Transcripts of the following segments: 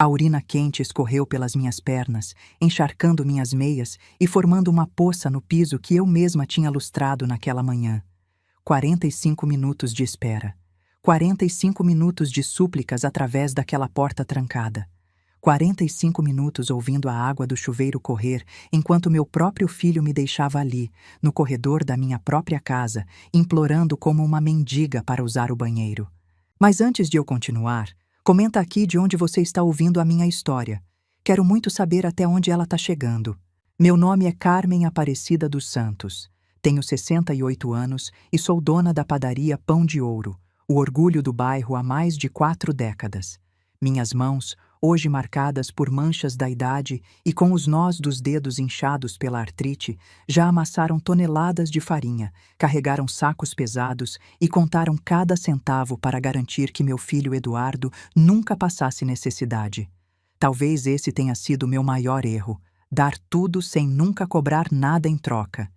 A urina quente escorreu pelas minhas pernas, encharcando minhas meias e formando uma poça no piso que eu mesma tinha lustrado naquela manhã. 45 minutos de espera. 45 minutos de súplicas através daquela porta trancada. 45 minutos ouvindo a água do chuveiro correr enquanto meu próprio filho me deixava ali, no corredor da minha própria casa, implorando como uma mendiga para usar o banheiro. Mas antes de eu continuar, comenta aqui de onde você está ouvindo a minha história. Quero muito saber até onde ela está chegando. Meu nome é Carmen Aparecida dos Santos. Tenho 68 anos e sou dona da padaria Pão de Ouro, o orgulho do bairro há mais de 4 décadas. Minhas mãos, hoje marcadas por manchas da idade e com os nós dos dedos inchados pela artrite, já amassaram toneladas de farinha, carregaram sacos pesados e contaram cada centavo para garantir que meu filho Eduardo nunca passasse necessidade. Talvez esse tenha sido meu maior erro, dar tudo sem nunca cobrar nada em troca.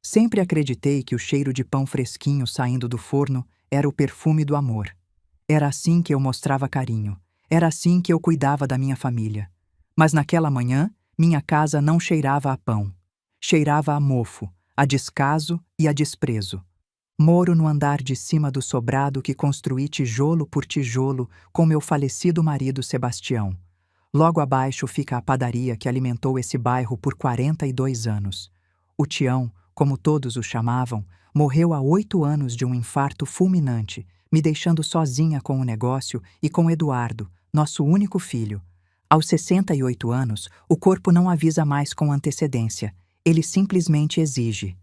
Sempre acreditei que o cheiro de pão fresquinho saindo do forno era o perfume do amor. Era assim que eu mostrava carinho. Era assim que eu cuidava da minha família. Mas naquela manhã, minha casa não cheirava a pão. Cheirava a mofo, a descaso e a desprezo. Moro no andar de cima do sobrado que construí tijolo por tijolo com meu falecido marido Sebastião. Logo abaixo fica a padaria que alimentou esse bairro por 42 anos. O Tião, como todos o chamavam, morreu há 8 anos de um infarto fulminante, me deixando sozinha com o negócio e com Eduardo, nosso único filho. Aos 68 anos, o corpo não avisa mais com antecedência. Ele simplesmente exige.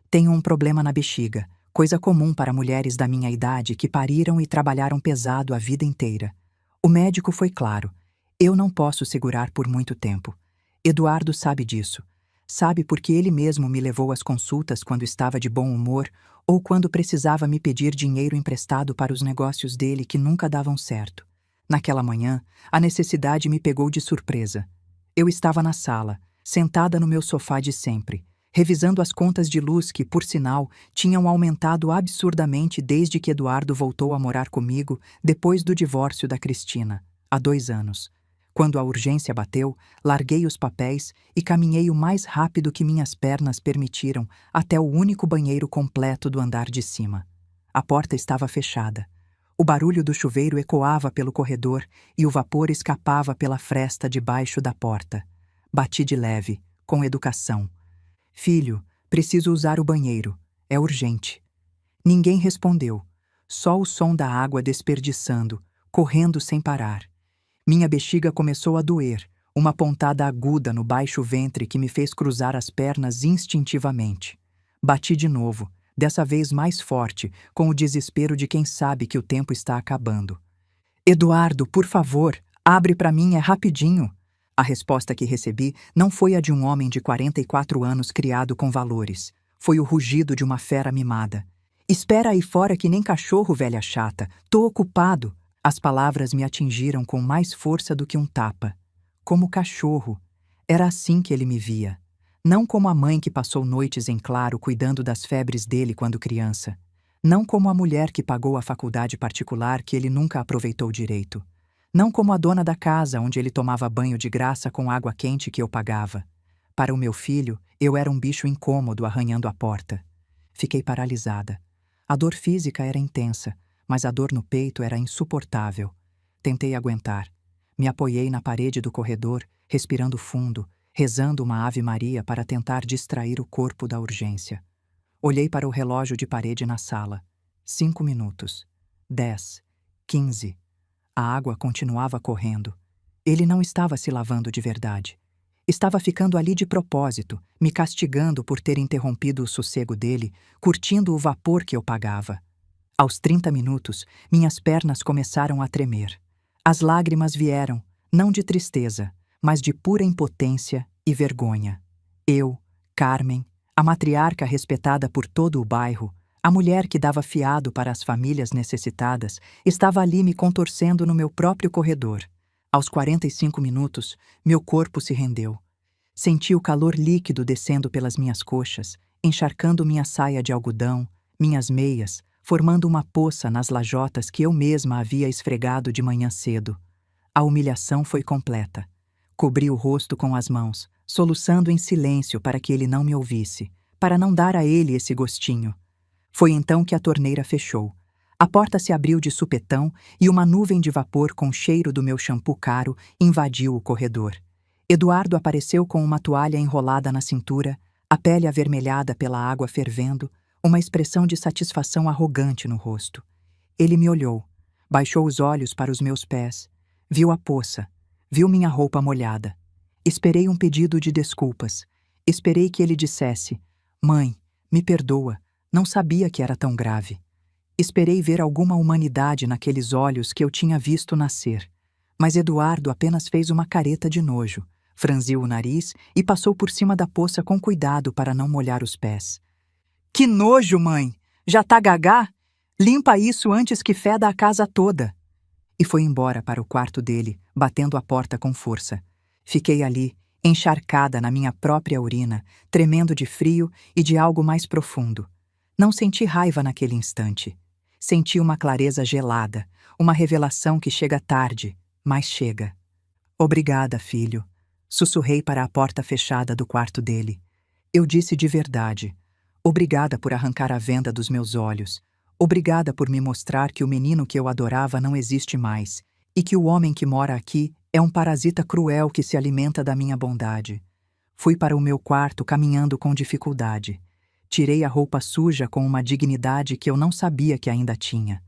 Tenho um problema na bexiga, coisa comum para mulheres da minha idade que pariram e trabalharam pesado a vida inteira. O médico foi claro. Eu não posso segurar por muito tempo. Eduardo sabe disso. Sabe porque ele mesmo me levou às consultas quando estava de bom humor ou quando precisava me pedir dinheiro emprestado para os negócios dele que nunca davam certo. Naquela manhã, a necessidade me pegou de surpresa. Eu estava na sala, sentada no meu sofá de sempre, revisando as contas de luz que, por sinal, tinham aumentado absurdamente desde que Eduardo voltou a morar comigo depois do divórcio da Cristina, há 2 anos. Quando a urgência bateu, larguei os papéis e caminhei o mais rápido que minhas pernas permitiram até o único banheiro completo do andar de cima. A porta estava fechada. O barulho do chuveiro ecoava pelo corredor e o vapor escapava pela fresta debaixo da porta. Bati de leve, com educação. Filho, preciso usar o banheiro. É urgente. Ninguém respondeu. Só o som da água desperdiçando, correndo sem parar. Minha bexiga começou a doer, uma pontada aguda no baixo ventre que me fez cruzar as pernas instintivamente. Bati de novo, dessa vez mais forte, com o desespero de quem sabe que o tempo está acabando. Eduardo, por favor, abre para mim, é rapidinho. A resposta que recebi não foi a de um homem de 44 anos criado com valores. Foi o rugido de uma fera mimada. Espera aí fora que nem cachorro, velha chata. Tô ocupado. As palavras me atingiram com mais força do que um tapa. Como cachorro. Era assim que ele me via. Não como a mãe que passou noites em claro cuidando das febres dele quando criança. Não como a mulher que pagou a faculdade particular que ele nunca aproveitou direito. Não como a dona da casa onde ele tomava banho de graça com água quente que eu pagava. Para o meu filho, eu era um bicho incômodo arranhando a porta. Fiquei paralisada. A dor física era intensa, mas a dor no peito era insuportável. Tentei aguentar. Me apoiei na parede do corredor, respirando fundo, rezando uma Ave-Maria para tentar distrair o corpo da urgência. Olhei para o relógio de parede na sala. 5 minutos. 10. 15. A água continuava correndo. Ele não estava se lavando de verdade. Estava ficando ali de propósito, me castigando por ter interrompido o sossego dele, curtindo o vapor que eu pagava. Aos 30 minutos, minhas pernas começaram a tremer. As lágrimas vieram, não de tristeza, mas de pura impotência e vergonha. Eu, Carmen, a matriarca respeitada por todo o bairro, a mulher que dava fiado para as famílias necessitadas, estava ali me contorcendo no meu próprio corredor. Aos 45 minutos, meu corpo se rendeu. Senti o calor líquido descendo pelas minhas coxas, encharcando minha saia de algodão, minhas meias, formando uma poça nas lajotas que eu mesma havia esfregado de manhã cedo. A humilhação foi completa. Cobri o rosto com as mãos, soluçando em silêncio para que ele não me ouvisse, para não dar a ele esse gostinho. Foi então que a torneira fechou. A porta se abriu de supetão e uma nuvem de vapor com cheiro do meu shampoo caro invadiu o corredor. Eduardo apareceu com uma toalha enrolada na cintura, a pele avermelhada pela água fervendo, uma expressão de satisfação arrogante no rosto. Ele me olhou, baixou os olhos para os meus pés, viu a poça, viu minha roupa molhada. Esperei um pedido de desculpas. Esperei que ele dissesse: "Mãe, me perdoa, não sabia que era tão grave." Esperei ver alguma humanidade naqueles olhos que eu tinha visto nascer. Mas Eduardo apenas fez uma careta de nojo, franziu o nariz e passou por cima da poça com cuidado para não molhar os pés. "Que nojo, mãe! Já tá gagá? Limpa isso antes que feda a casa toda." E foi embora para o quarto dele, batendo a porta com força. Fiquei ali, encharcada na minha própria urina, tremendo de frio e de algo mais profundo. Não senti raiva naquele instante. Senti uma clareza gelada, uma revelação que chega tarde, mas chega. "Obrigada, filho", sussurrei para a porta fechada do quarto dele. Eu disse de verdade. Obrigada por arrancar a venda dos meus olhos. Obrigada por me mostrar que o menino que eu adorava não existe mais, e que o homem que mora aqui é um parasita cruel que se alimenta da minha bondade. Fui para o meu quarto caminhando com dificuldade. Tirei a roupa suja com uma dignidade que eu não sabia que ainda tinha.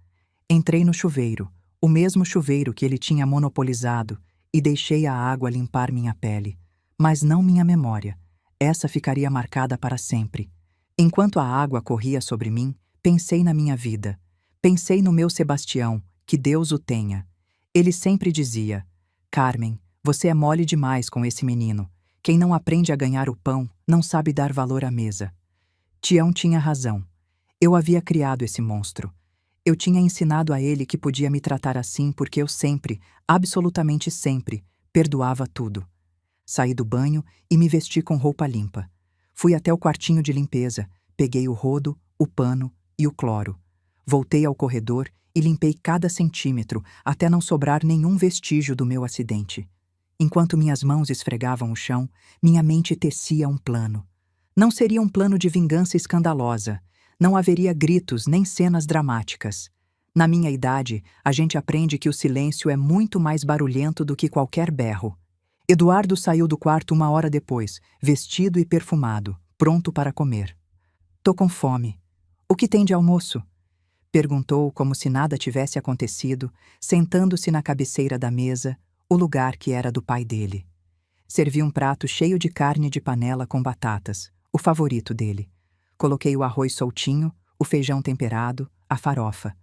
Entrei no chuveiro, o mesmo chuveiro que ele tinha monopolizado, e deixei a água limpar minha pele. Mas não minha memória. Essa ficaria marcada para sempre. Enquanto a água corria sobre mim, pensei na minha vida. Pensei no meu Sebastião, que Deus o tenha. Ele sempre dizia: "Carmen, você é mole demais com esse menino. Quem não aprende a ganhar o pão, não sabe dar valor à mesa." Tião tinha razão. Eu havia criado esse monstro. Eu tinha ensinado a ele que podia me tratar assim porque eu sempre, absolutamente sempre, perdoava tudo. Saí do banho e me vesti com roupa limpa. Fui até o quartinho de limpeza, peguei o rodo, o pano e o cloro. Voltei ao corredor e limpei cada centímetro até não sobrar nenhum vestígio do meu acidente. Enquanto minhas mãos esfregavam o chão, minha mente tecia um plano. Não seria um plano de vingança escandalosa. Não haveria gritos nem cenas dramáticas. Na minha idade, a gente aprende que o silêncio é muito mais barulhento do que qualquer berro. Eduardo saiu do quarto 1 hora depois, vestido e perfumado, pronto para comer. "Tô com fome. O que tem de almoço?" Perguntou como se nada tivesse acontecido, sentando-se na cabeceira da mesa, o lugar que era do pai dele. Servi um prato cheio de carne de panela com batatas, o favorito dele. Coloquei o arroz soltinho, o feijão temperado, a farofa.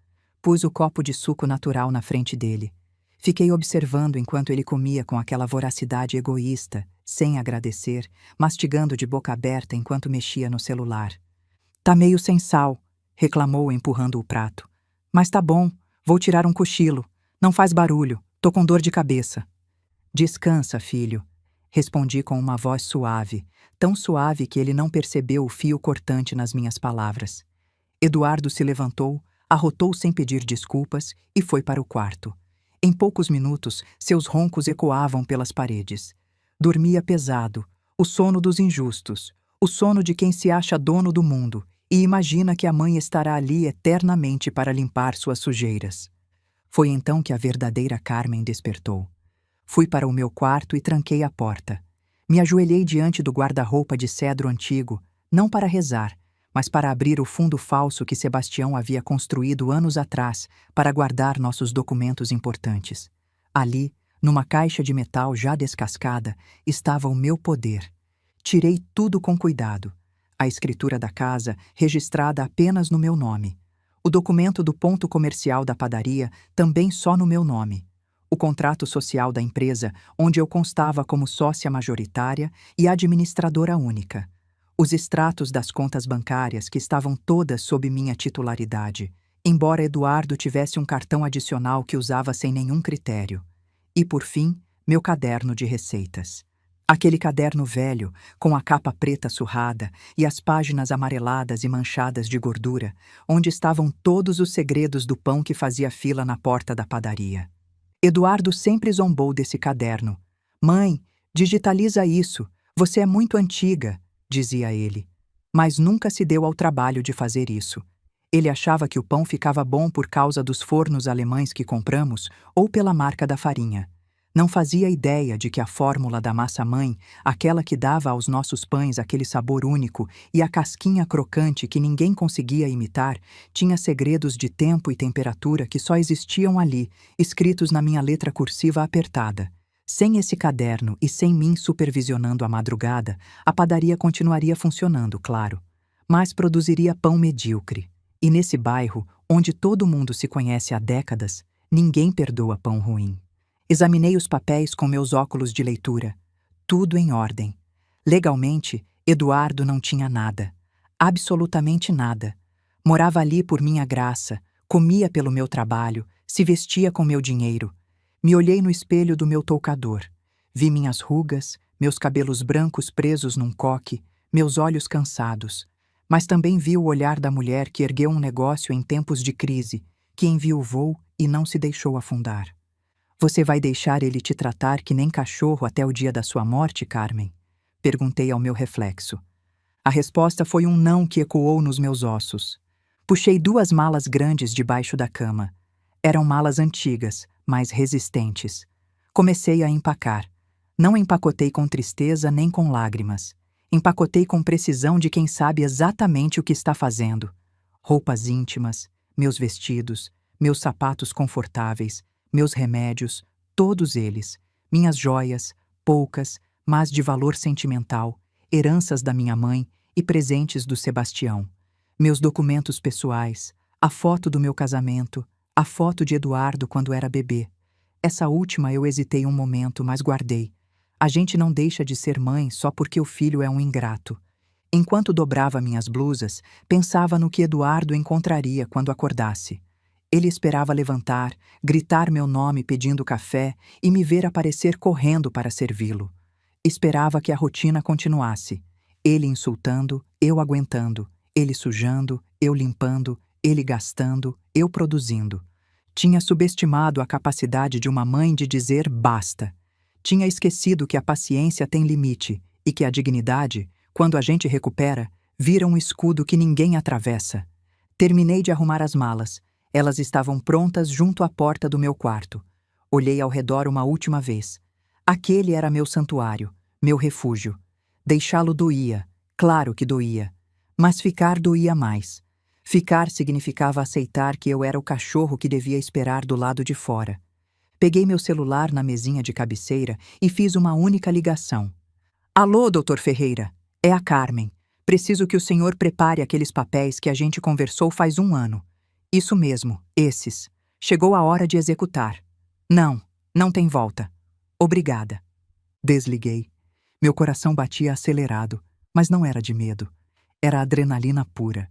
Pus o copo de suco natural na frente dele. Fiquei observando enquanto ele comia com aquela voracidade egoísta, sem agradecer, mastigando de boca aberta enquanto mexia no celular. "Tá meio sem sal", reclamou empurrando o prato. "Mas tá bom, vou tirar um cochilo. Não faz barulho, tô com dor de cabeça." "Descansa, filho", respondi com uma voz suave, tão suave que ele não percebeu o fio cortante nas minhas palavras. Eduardo se levantou, arrotou sem pedir desculpas e foi para o quarto. Em poucos minutos, seus roncos ecoavam pelas paredes. Dormia pesado, o sono dos injustos, o sono de quem se acha dono do mundo e imagina que a mãe estará ali eternamente para limpar suas sujeiras. Foi então que a verdadeira Carmen despertou. Fui para o meu quarto e tranquei a porta. Me ajoelhei diante do guarda-roupa de cedro antigo, não para rezar, mas para abrir o fundo falso que Sebastião havia construído anos atrás para guardar nossos documentos importantes. Ali, numa caixa de metal já descascada, estava o meu poder. Tirei tudo com cuidado. A escritura da casa, registrada apenas no meu nome. O documento do ponto comercial da padaria, também só no meu nome. O contrato social da empresa, onde eu constava como sócia majoritária e administradora única. Os extratos das contas bancárias que estavam todas sob minha titularidade, embora Eduardo tivesse um cartão adicional que usava sem nenhum critério. E, por fim, meu caderno de receitas. Aquele caderno velho, com a capa preta surrada e as páginas amareladas e manchadas de gordura, onde estavam todos os segredos do pão que fazia fila na porta da padaria. Eduardo sempre zombou desse caderno. Mãe, digitaliza isso. Você é muito antiga, dizia ele. Mas nunca se deu ao trabalho de fazer isso. Ele achava que o pão ficava bom por causa dos fornos alemães que compramos ou pela marca da farinha. Não fazia ideia de que a fórmula da massa-mãe, aquela que dava aos nossos pães aquele sabor único e a casquinha crocante que ninguém conseguia imitar, tinha segredos de tempo e temperatura que só existiam ali, escritos na minha letra cursiva apertada. Sem esse caderno e sem mim supervisionando a madrugada, a padaria continuaria funcionando, claro, mas produziria pão medíocre. E nesse bairro, onde todo mundo se conhece há décadas, ninguém perdoa pão ruim. Examinei os papéis com meus óculos de leitura. Tudo em ordem. Legalmente, Eduardo não tinha nada. Absolutamente nada. Morava ali por minha graça, comia pelo meu trabalho, se vestia com meu dinheiro. Me olhei no espelho do meu toucador. Vi minhas rugas, meus cabelos brancos presos num coque, meus olhos cansados. Mas também vi o olhar da mulher que ergueu um negócio em tempos de crise, que enviuvou e não se deixou afundar. Você vai deixar ele te tratar que nem cachorro até o dia da sua morte, Carmen? Perguntei ao meu reflexo. A resposta foi um não que ecoou nos meus ossos. Puxei 2 malas grandes debaixo da cama. Eram malas antigas, mas resistentes. Comecei a empacar. Não empacotei com tristeza nem com lágrimas. Empacotei com precisão de quem sabe exatamente o que está fazendo. Roupas íntimas, meus vestidos, meus sapatos confortáveis, meus remédios, todos eles, minhas joias, poucas, mas de valor sentimental, heranças da minha mãe e presentes do Sebastião, meus documentos pessoais, a foto do meu casamento, a foto de Eduardo quando era bebê. Essa última eu hesitei um momento, mas guardei. A gente não deixa de ser mãe só porque o filho é um ingrato. Enquanto dobrava minhas blusas, pensava no que Eduardo encontraria quando acordasse. Ele esperava levantar, gritar meu nome pedindo café e me ver aparecer correndo para servi-lo. Esperava que a rotina continuasse. Ele insultando, eu aguentando. Ele sujando, eu limpando. Ele gastando, eu produzindo. Tinha subestimado a capacidade de uma mãe de dizer basta. Tinha esquecido que a paciência tem limite e que a dignidade, quando a gente recupera, vira um escudo que ninguém atravessa. Terminei de arrumar as malas. Elas estavam prontas junto à porta do meu quarto. Olhei ao redor uma última vez. Aquele era meu santuário, meu refúgio. Deixá-lo doía, claro que doía. Mas ficar doía mais. Ficar significava aceitar que eu era o cachorro que devia esperar do lado de fora. Peguei meu celular na mesinha de cabeceira e fiz uma única ligação. Alô, doutor Ferreira. É a Carmen. Preciso que o senhor prepare aqueles papéis que a gente conversou faz 1 ano. Isso mesmo, esses. Chegou a hora de executar. Não, não tem volta. Obrigada. Desliguei. Meu coração batia acelerado, mas não era de medo. Era adrenalina pura.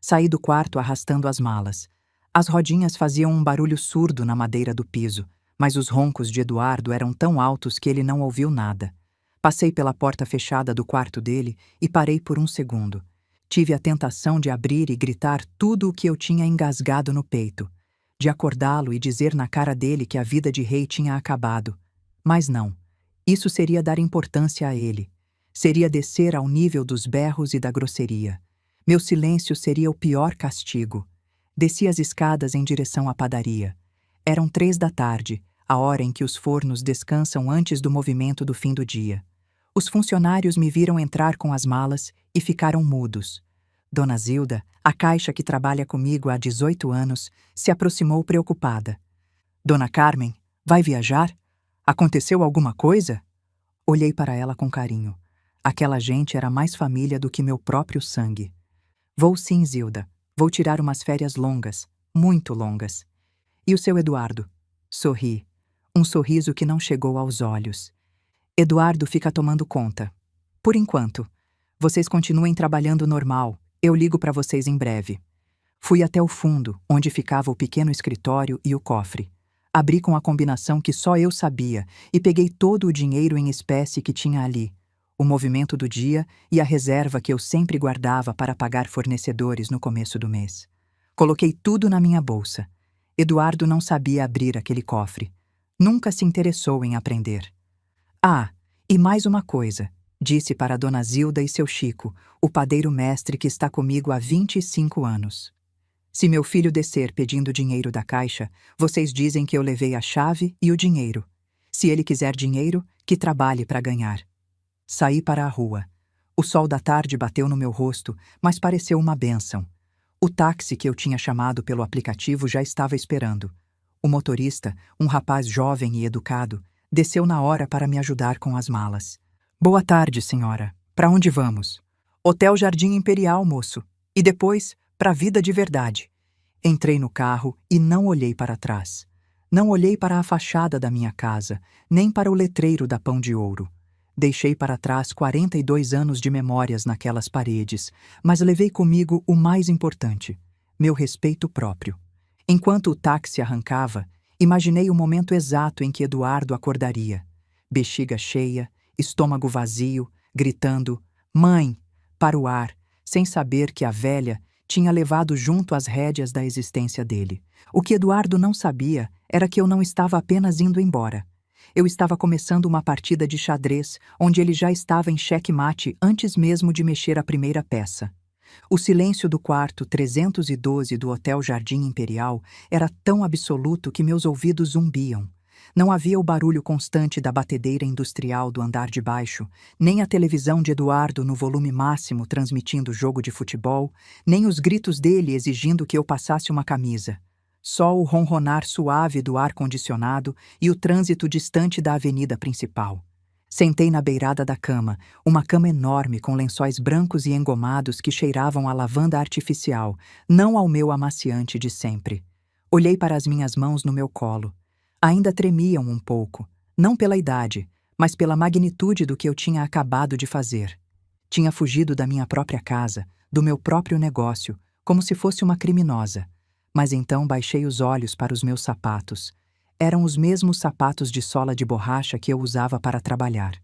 Saí do quarto arrastando as malas. As rodinhas faziam um barulho surdo na madeira do piso, mas os roncos de Eduardo eram tão altos que ele não ouviu nada. Passei pela porta fechada do quarto dele e parei por 1 segundo. Tive a tentação de abrir e gritar tudo o que eu tinha engasgado no peito, de acordá-lo e dizer na cara dele que a vida de rei tinha acabado. Mas não. Isso seria dar importância a ele. Seria descer ao nível dos berros e da grosseria. Meu silêncio seria o pior castigo. Desci as escadas em direção à padaria. Eram 3 da tarde, a hora em que os fornos descansam antes do movimento do fim do dia. Os funcionários me viram entrar com as malas e ficaram mudos. Dona Zilda, a caixa que trabalha comigo há 18 anos, se aproximou preocupada. Dona Carmen, vai viajar? Aconteceu alguma coisa? Olhei para ela com carinho. Aquela gente era mais família do que meu próprio sangue. Vou sim, Zilda. Vou tirar umas férias longas, muito longas. E o seu Eduardo? Sorri. Um sorriso que não chegou aos olhos. Eduardo fica tomando conta. Por enquanto. Vocês continuem trabalhando normal. Eu ligo para vocês em breve. Fui até o fundo, onde ficava o pequeno escritório e o cofre. Abri com a combinação que só eu sabia e peguei todo o dinheiro em espécie que tinha ali. O movimento do dia e a reserva que eu sempre guardava para pagar fornecedores no começo do mês. Coloquei tudo na minha bolsa. Eduardo não sabia abrir aquele cofre. Nunca se interessou em aprender. Ah, e mais uma coisa, disse para Dona Zilda e seu Chico, o padeiro-mestre que está comigo há 25 anos. Se meu filho descer pedindo dinheiro da caixa, vocês dizem que eu levei a chave e o dinheiro. Se ele quiser dinheiro, que trabalhe para ganhar. Saí para a rua. O sol da tarde bateu no meu rosto, mas pareceu uma bênção. O táxi que eu tinha chamado pelo aplicativo já estava esperando. O motorista, um rapaz jovem e educado, desceu na hora para me ajudar com as malas. Boa tarde, senhora. Para onde vamos? Hotel Jardim Imperial, moço. E depois, para a vida de verdade. Entrei no carro e não olhei para trás. Não olhei para a fachada da minha casa, nem para o letreiro da Pão de Ouro. Deixei para trás 42 anos de memórias naquelas paredes, mas levei comigo o mais importante, meu respeito próprio. Enquanto o táxi arrancava, imaginei o momento exato em que Eduardo acordaria. Bexiga cheia, estômago vazio, gritando "Mãe!" para o ar, sem saber que a velha tinha levado junto as rédeas da existência dele. O que Eduardo não sabia era que eu não estava apenas indo embora. Eu estava começando uma partida de xadrez, onde ele já estava em xeque-mate antes mesmo de mexer a primeira peça. O silêncio do quarto 312 do Hotel Jardim Imperial era tão absoluto que meus ouvidos zumbiam. Não havia o barulho constante da batedeira industrial do andar de baixo, nem a televisão de Eduardo no volume máximo transmitindo jogo de futebol, nem os gritos dele exigindo que eu passasse uma camisa. Só o ronronar suave do ar-condicionado e o trânsito distante da avenida principal. Sentei na beirada da cama, uma cama enorme com lençóis brancos e engomados que cheiravam a lavanda artificial, não ao meu amaciante de sempre. Olhei para as minhas mãos no meu colo. Ainda tremiam um pouco, não pela idade, mas pela magnitude do que eu tinha acabado de fazer. Tinha fugido da minha própria casa, do meu próprio negócio, como se fosse uma criminosa. Mas então baixei os olhos para os meus sapatos. Eram os mesmos sapatos de sola de borracha que eu usava para trabalhar.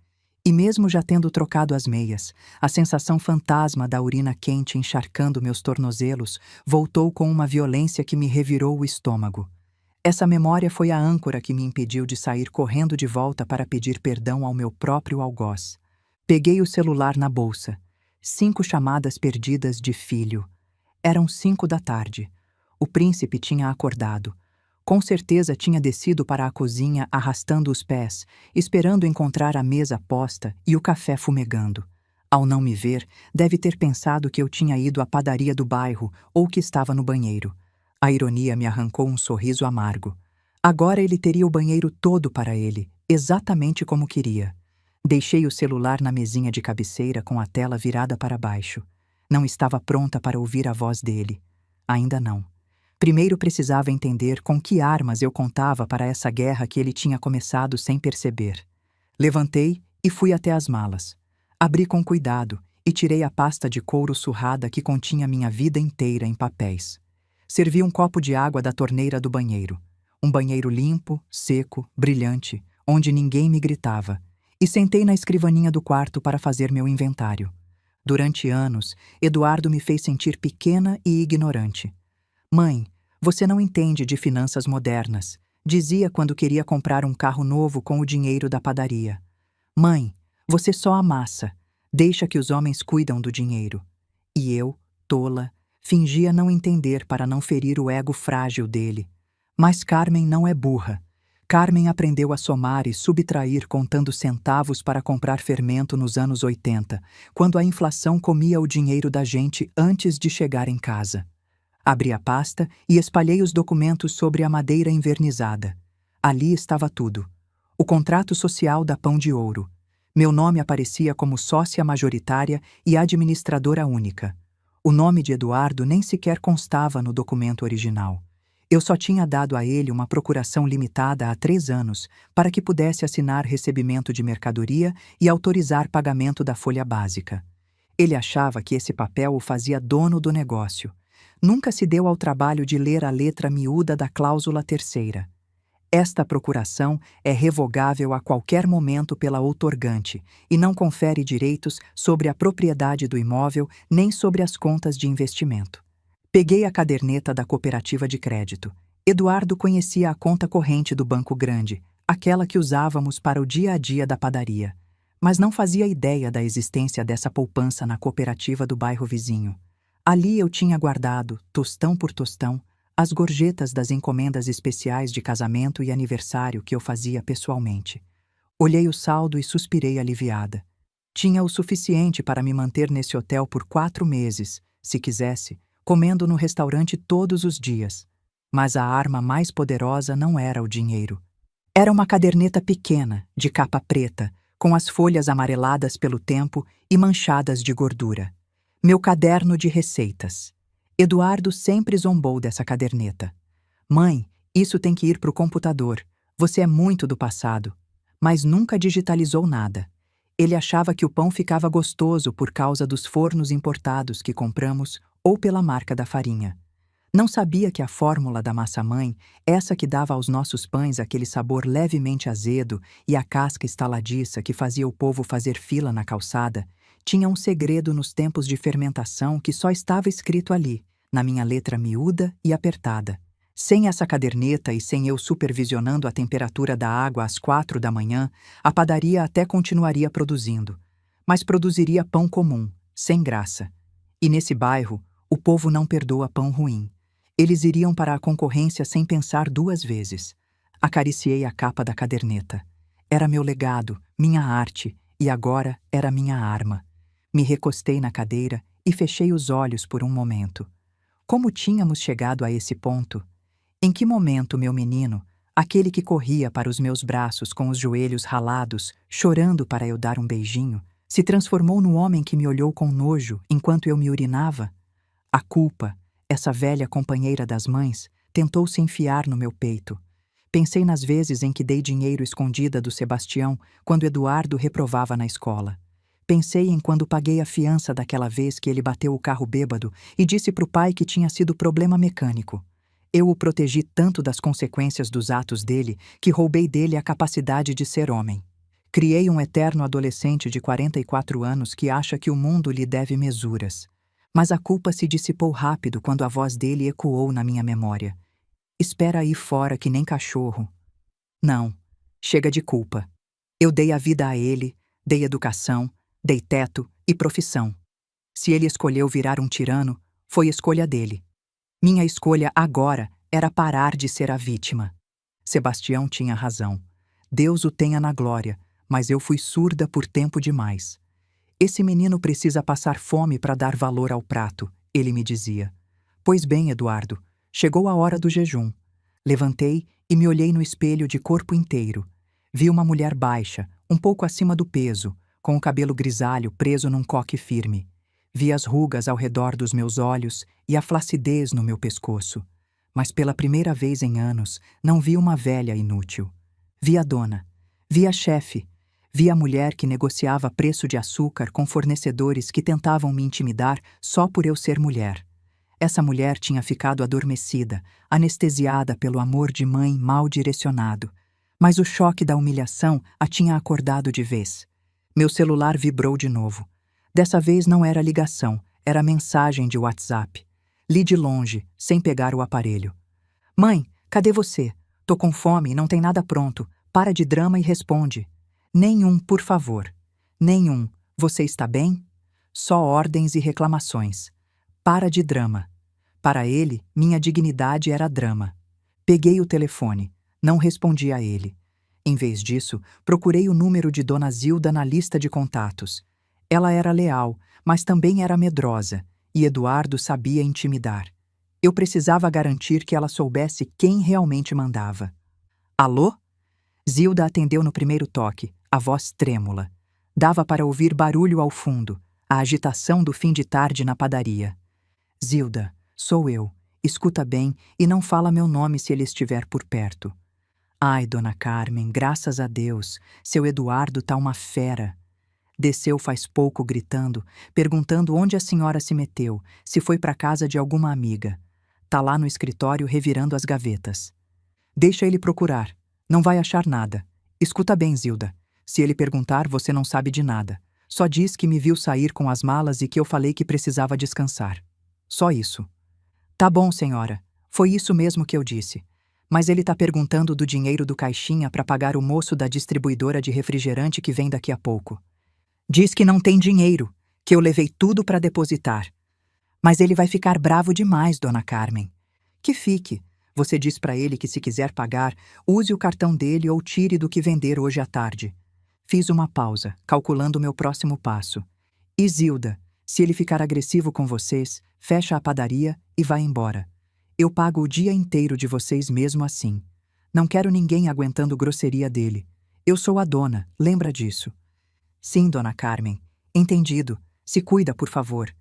E mesmo já tendo trocado as meias, a sensação fantasma da urina quente encharcando meus tornozelos voltou com uma violência que me revirou o estômago. Essa memória foi a âncora que me impediu de sair correndo de volta para pedir perdão ao meu próprio algoz. Peguei o celular na bolsa. 5 chamadas perdidas de filho. Eram 5 da tarde. O príncipe tinha acordado. Com certeza tinha descido para a cozinha arrastando os pés, esperando encontrar a mesa posta e o café fumegando. Ao não me ver, deve ter pensado que eu tinha ido à padaria do bairro ou que estava no banheiro. A ironia me arrancou um sorriso amargo. Agora ele teria o banheiro todo para ele, exatamente como queria. Deixei o celular na mesinha de cabeceira com a tela virada para baixo. Não estava pronta para ouvir a voz dele. Ainda não. Primeiro precisava entender com que armas eu contava para essa guerra que ele tinha começado sem perceber. Levantei e fui até as malas. Abri com cuidado e tirei a pasta de couro surrada que continha minha vida inteira em papéis. Servi um copo de água da torneira do banheiro. Um banheiro limpo, seco, brilhante, onde ninguém me gritava. E sentei na escrivaninha do quarto para fazer meu inventário. Durante anos, Eduardo me fez sentir pequena e ignorante. Mãe, você não entende de finanças modernas, dizia quando queria comprar um carro novo com o dinheiro da padaria. Mãe, você só amassa, deixa que os homens cuidam do dinheiro. E eu, tola, fingia não entender para não ferir o ego frágil dele. Mas Carmen não é burra. Carmen aprendeu a somar e subtrair contando centavos para comprar fermento nos anos 80, quando a inflação comia o dinheiro da gente antes de chegar em casa. Abri a pasta e espalhei os documentos sobre a madeira envernizada. Ali estava tudo. O contrato social da Pão de Ouro. Meu nome aparecia como sócia majoritária e administradora única. O nome de Eduardo nem sequer constava no documento original. Eu só tinha dado a ele uma procuração limitada há 3 anos para que pudesse assinar recebimento de mercadoria e autorizar pagamento da folha básica. Ele achava que esse papel o fazia dono do negócio. Nunca se deu ao trabalho de ler a letra miúda da cláusula terceira. Esta procuração é revogável a qualquer momento pela outorgante e não confere direitos sobre a propriedade do imóvel nem sobre as contas de investimento. Peguei a caderneta da cooperativa de crédito. Eduardo conhecia a conta corrente do Banco Grande, aquela que usávamos para o dia a dia da padaria, mas não fazia ideia da existência dessa poupança na cooperativa do bairro vizinho. Ali eu tinha guardado, tostão por tostão, as gorjetas das encomendas especiais de casamento e aniversário que eu fazia pessoalmente. Olhei o saldo e suspirei aliviada. Tinha o suficiente para me manter nesse hotel por 4 meses, se quisesse, comendo no restaurante todos os dias. Mas a arma mais poderosa não era o dinheiro. Era uma caderneta pequena, de capa preta, com as folhas amareladas pelo tempo e manchadas de gordura. Meu caderno de receitas. Eduardo sempre zombou dessa caderneta. Mãe, isso tem que ir para o computador. Você é muito do passado. Mas nunca digitalizou nada. Ele achava que o pão ficava gostoso por causa dos fornos importados que compramos ou pela marca da farinha. Não sabia que a fórmula da massa-mãe, essa que dava aos nossos pães aquele sabor levemente azedo e a casca estaladiça que fazia o povo fazer fila na calçada, tinha um segredo nos tempos de fermentação que só estava escrito ali, na minha letra miúda e apertada. Sem essa caderneta e sem eu supervisionando a temperatura da água às 4 da manhã, a padaria até continuaria produzindo, mas produziria pão comum, sem graça. E nesse bairro, o povo não perdoa pão ruim. Eles iriam para a concorrência sem pensar 2 vezes. Acariciei a capa da caderneta. Era meu legado, minha arte, e agora era minha arma. Me recostei na cadeira e fechei os olhos por um momento. Como tínhamos chegado a esse ponto? Em que momento, meu menino, aquele que corria para os meus braços com os joelhos ralados, chorando para eu dar um beijinho, se transformou no homem que me olhou com nojo enquanto eu me urinava? A culpa, essa velha companheira das mães, tentou se enfiar no meu peito. Pensei nas vezes em que dei dinheiro escondida do Sebastião quando Eduardo reprovava na escola. Pensei em quando paguei a fiança daquela vez que ele bateu o carro bêbado e disse para o pai que tinha sido problema mecânico. Eu o protegi tanto das consequências dos atos dele que roubei dele a capacidade de ser homem. Criei um eterno adolescente de 44 anos que acha que o mundo lhe deve mesuras. Mas a culpa se dissipou rápido quando a voz dele ecoou na minha memória. Espera aí fora que nem cachorro. Não, chega de culpa. Eu dei a vida a ele, dei educação, dei teto e profissão. Se ele escolheu virar um tirano, foi escolha dele. Minha escolha agora era parar de ser a vítima. Sebastião tinha razão. Deus o tenha na glória, mas eu fui surda por tempo demais. Esse menino precisa passar fome para dar valor ao prato, ele me dizia. Pois bem, Eduardo, chegou a hora do jejum. Levantei e me olhei no espelho de corpo inteiro. Vi uma mulher baixa, um pouco acima do peso, com o cabelo grisalho preso num coque firme. Vi as rugas ao redor dos meus olhos e a flacidez no meu pescoço. Mas pela primeira vez em anos, não vi uma velha inútil. Vi a dona. Vi a chefe. Vi a mulher que negociava preço de açúcar com fornecedores que tentavam me intimidar só por eu ser mulher. Essa mulher tinha ficado adormecida, anestesiada pelo amor de mãe mal direcionado. Mas o choque da humilhação a tinha acordado de vez. Meu celular vibrou de novo. Dessa vez não era ligação, era mensagem de WhatsApp. Li de longe, sem pegar o aparelho. Mãe, cadê você? Tô com fome e não tem nada pronto. Para de drama e responde. Nenhum, por favor. Nenhum. Você está bem? Só ordens e reclamações. Para de drama. Para ele, minha dignidade era drama. Peguei o telefone. Não respondi a ele. Em vez disso, procurei o número de Dona Zilda na lista de contatos. Ela era leal, mas também era medrosa, e Eduardo sabia intimidar. Eu precisava garantir que ela soubesse quem realmente mandava. Alô? Zilda atendeu no primeiro toque, a voz trêmula. Dava para ouvir barulho ao fundo, a agitação do fim de tarde na padaria. Zilda, sou eu. Escuta bem e não fala meu nome se ele estiver por perto. Ai, Dona Carmen, graças a Deus, seu Eduardo tá uma fera. Desceu faz pouco gritando, perguntando onde a senhora se meteu, se foi para casa de alguma amiga. Tá lá no escritório revirando as gavetas. Deixa ele procurar. Não vai achar nada. Escuta bem, Zilda. Se ele perguntar, você não sabe de nada. Só diz que me viu sair com as malas e que eu falei que precisava descansar. Só isso. Tá bom, senhora. Foi isso mesmo que eu disse. Mas ele tá perguntando do dinheiro do caixinha para pagar o moço da distribuidora de refrigerante que vem daqui a pouco. Diz que não tem dinheiro, que eu levei tudo para depositar. Mas ele vai ficar bravo demais, dona Carmen. Que fique. Você diz para ele que se quiser pagar, use o cartão dele ou tire do que vender hoje à tarde. Fiz uma pausa, calculando meu próximo passo. Isilda, se ele ficar agressivo com vocês, fecha a padaria e vai embora. Eu pago o dia inteiro de vocês mesmo assim. Não quero ninguém aguentando grosseria dele. Eu sou a dona, lembra disso? Sim, dona Carmen. Entendido. Se cuida, por favor.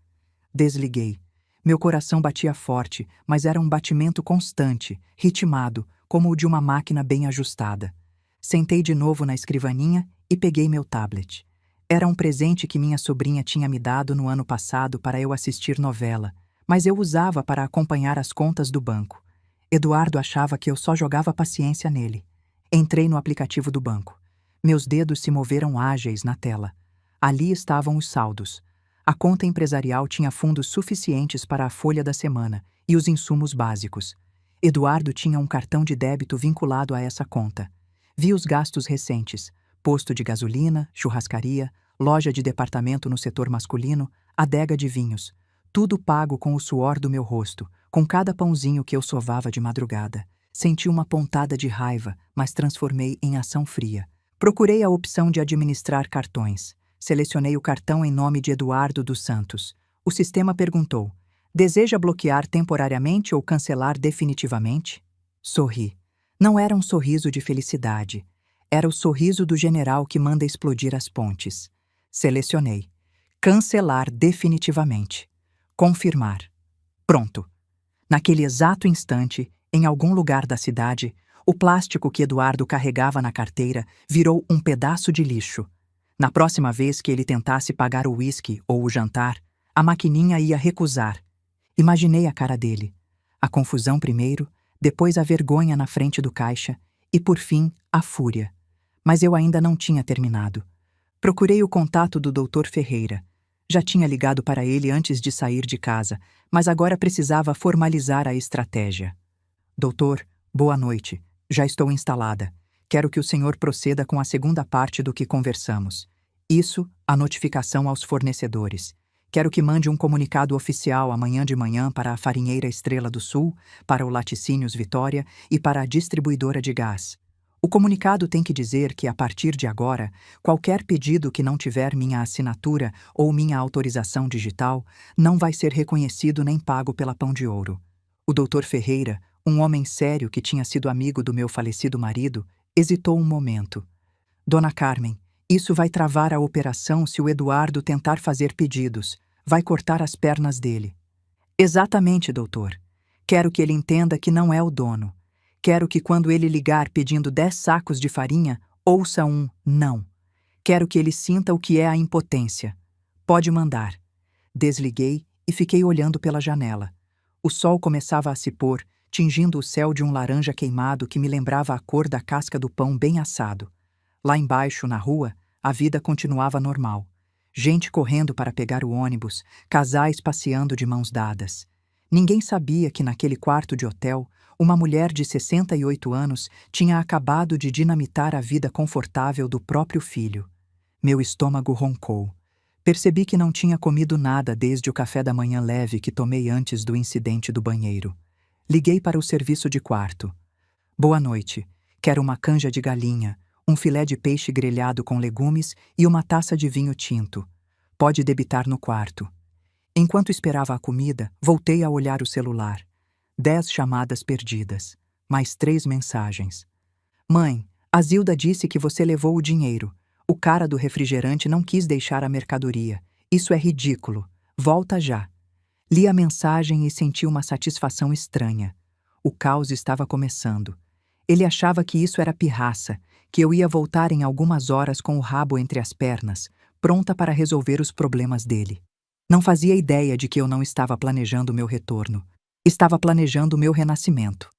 Desliguei. Meu coração batia forte, mas era um batimento constante, ritmado, como o de uma máquina bem ajustada. Sentei de novo na escrivaninha e peguei meu tablet. Era um presente que minha sobrinha tinha me dado no ano passado para eu assistir novela, mas eu usava para acompanhar as contas do banco. Eduardo achava que eu só jogava paciência nele. Entrei no aplicativo do banco. Meus dedos se moveram ágeis na tela. Ali estavam os saldos. A conta empresarial tinha fundos suficientes para a folha da semana e os insumos básicos. Eduardo tinha um cartão de débito vinculado a essa conta. Vi os gastos recentes: posto de gasolina, churrascaria, loja de departamento no setor masculino, adega de vinhos. Tudo pago com o suor do meu rosto, com cada pãozinho que eu sovava de madrugada. Senti uma pontada de raiva, mas transformei em ação fria. Procurei a opção de administrar cartões. Selecionei o cartão em nome de Eduardo dos Santos. O sistema perguntou: deseja bloquear temporariamente ou cancelar definitivamente? Sorri. Não era um sorriso de felicidade. Era o sorriso do general que manda explodir as pontes. Selecionei. Cancelar definitivamente. Confirmar. Pronto. Naquele exato instante, em algum lugar da cidade, o plástico que Eduardo carregava na carteira virou um pedaço de lixo. Na próxima vez que ele tentasse pagar o uísque ou o jantar, a maquininha ia recusar. Imaginei a cara dele. A confusão primeiro, depois a vergonha na frente do caixa e, por fim, a fúria. Mas eu ainda não tinha terminado. Procurei o contato do Dr. Ferreira. Já tinha ligado para ele antes de sair de casa, mas agora precisava formalizar a estratégia. Doutor, boa noite. Já estou instalada. Quero que o senhor proceda com a segunda parte do que conversamos. Isso, a notificação aos fornecedores. Quero que mande um comunicado oficial amanhã de manhã para a farinheira Estrela do Sul, para o Laticínios Vitória e para a distribuidora de gás. O comunicado tem que dizer que, a partir de agora, qualquer pedido que não tiver minha assinatura ou minha autorização digital não vai ser reconhecido nem pago pela Pão de Ouro. O Dr. Ferreira, um homem sério que tinha sido amigo do meu falecido marido, hesitou um momento. Dona Carmen, isso vai travar a operação se o Eduardo tentar fazer pedidos. Vai cortar as pernas dele. Exatamente, doutor. Quero que ele entenda que não é o dono. Quero que quando ele ligar pedindo 10 sacos de farinha, ouça um não. Quero que ele sinta o que é a impotência. Pode mandar. Desliguei e fiquei olhando pela janela. O sol começava a se pôr, tingindo o céu de um laranja queimado que me lembrava a cor da casca do pão bem assado. Lá embaixo, na rua, a vida continuava normal. Gente correndo para pegar o ônibus, casais passeando de mãos dadas. Ninguém sabia que naquele quarto de hotel, uma mulher de 68 anos tinha acabado de dinamitar a vida confortável do próprio filho. Meu estômago roncou. Percebi que não tinha comido nada desde o café da manhã leve que tomei antes do incidente do banheiro. Liguei para o serviço de quarto. Boa noite. Quero uma canja de galinha, um filé de peixe grelhado com legumes e uma taça de vinho tinto. Pode debitar no quarto. Enquanto esperava a comida, voltei a olhar o celular. 10 chamadas perdidas. Mais 3 mensagens. Mãe, a Zilda disse que você levou o dinheiro. O cara do refrigerante não quis deixar a mercadoria. Isso é ridículo. Volta já. Li a mensagem e senti uma satisfação estranha. O caos estava começando. Ele achava que isso era pirraça, que eu ia voltar em algumas horas com o rabo entre as pernas, pronta para resolver os problemas dele. Não fazia ideia de que eu não estava planejando meu retorno. Estava planejando meu renascimento.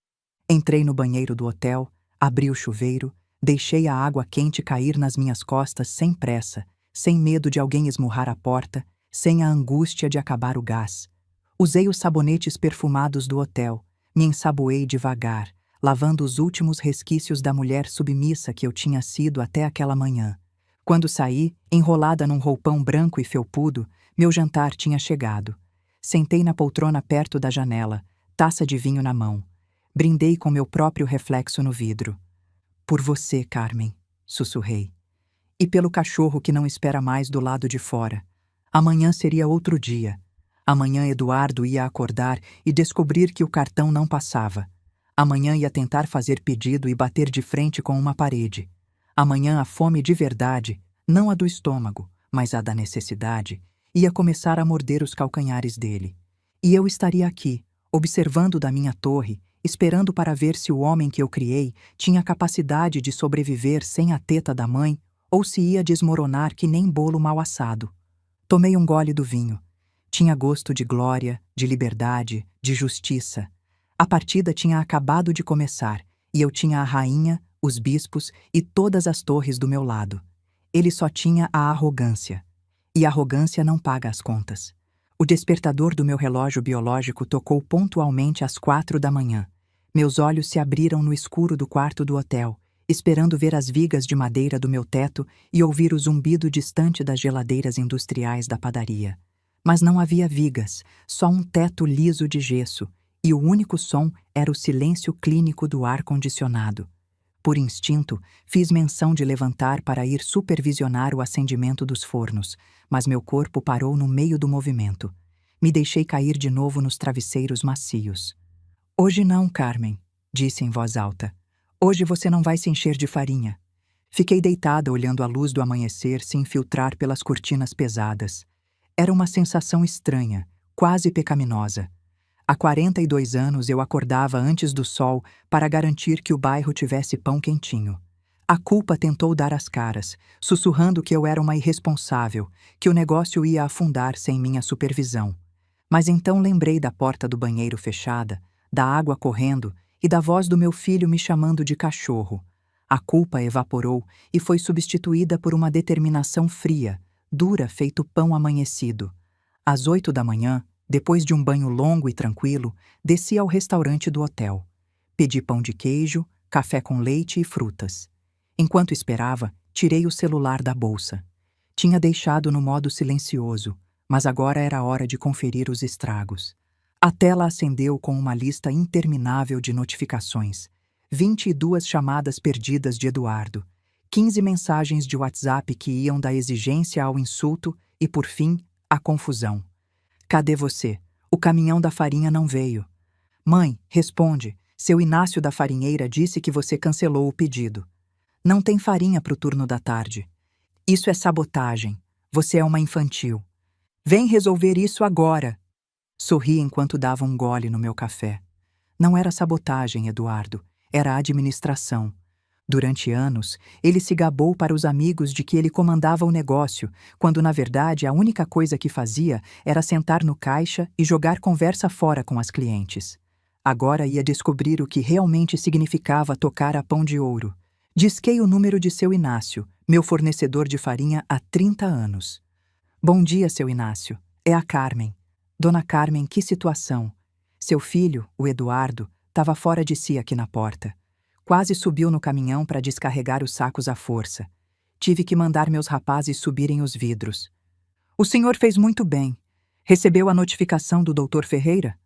Entrei no banheiro do hotel, abri o chuveiro, deixei a água quente cair nas minhas costas sem pressa, sem medo de alguém esmurrar a porta, sem a angústia de acabar o gás. Usei os sabonetes perfumados do hotel, me ensaboei devagar, lavando os últimos resquícios da mulher submissa que eu tinha sido até aquela manhã. Quando saí, enrolada num roupão branco e felpudo, meu jantar tinha chegado. Sentei na poltrona perto da janela, taça de vinho na mão. Brindei com meu próprio reflexo no vidro. Por você, Carmen, sussurrei. E pelo cachorro que não espera mais do lado de fora. Amanhã seria outro dia. Amanhã Eduardo ia acordar e descobrir que o cartão não passava. Amanhã ia tentar fazer pedido e bater de frente com uma parede. Amanhã a fome de verdade, não a do estômago, mas a da necessidade, ia começar a morder os calcanhares dele. E eu estaria aqui, observando da minha torre, esperando para ver se o homem que eu criei tinha capacidade de sobreviver sem a teta da mãe ou se ia desmoronar que nem bolo mal assado. Tomei um gole do vinho. Tinha gosto de glória, de liberdade, de justiça. A partida tinha acabado de começar e eu tinha a rainha, os bispos e todas as torres do meu lado. Ele só tinha a arrogância. E a arrogância não paga as contas. O despertador do meu relógio biológico tocou pontualmente às 4 da manhã. Meus olhos se abriram no escuro do quarto do hotel, esperando ver as vigas de madeira do meu teto e ouvir o zumbido distante das geladeiras industriais da padaria. Mas não havia vigas, só um teto liso de gesso, e o único som era o silêncio clínico do ar-condicionado. Por instinto, fiz menção de levantar para ir supervisionar o acendimento dos fornos, mas meu corpo parou no meio do movimento. Me deixei cair de novo nos travesseiros macios. Hoje não, Carmen, disse em voz alta. Hoje você não vai se encher de farinha. Fiquei deitada olhando a luz do amanhecer se infiltrar pelas cortinas pesadas. Era uma sensação estranha, quase pecaminosa. Há 42 anos eu acordava antes do sol para garantir que o bairro tivesse pão quentinho. A culpa tentou dar as caras, sussurrando que eu era uma irresponsável, que o negócio ia afundar sem minha supervisão. Mas então lembrei da porta do banheiro fechada, da água correndo e da voz do meu filho me chamando de cachorro. A culpa evaporou e foi substituída por uma determinação fria, dura feito pão amanhecido. Às 8 da manhã, depois de um banho longo e tranquilo, desci ao restaurante do hotel. Pedi pão de queijo, café com leite e frutas. Enquanto esperava, tirei o celular da bolsa. Tinha deixado no modo silencioso, mas agora era hora de conferir os estragos. A tela acendeu com uma lista interminável de notificações. 22 chamadas perdidas de Eduardo. 15 mensagens de WhatsApp que iam da exigência ao insulto e, por fim, à confusão. Cadê você? O caminhão da farinha não veio. Mãe, responde. Seu Inácio da farinheira disse que você cancelou o pedido. Não tem farinha pro turno da tarde. Isso é sabotagem. Você é uma infantil. Vem resolver isso agora. Sorri enquanto dava um gole no meu café. Não era sabotagem, Eduardo. Era administração. Durante anos, ele se gabou para os amigos de que ele comandava o negócio, quando na verdade a única coisa que fazia era sentar no caixa e jogar conversa fora com as clientes. Agora ia descobrir o que realmente significava tocar a Pão de Ouro. Disquei o número de seu Inácio, meu fornecedor de farinha há 30 anos. Bom dia, seu Inácio. É a Carmen. Dona Carmen, que situação. Seu filho, o Eduardo, estava fora de si aqui na porta. Quase subiu no caminhão para descarregar os sacos à força. Tive que mandar meus rapazes subirem os vidros. O senhor fez muito bem. Recebeu a notificação do Dr. Ferreira?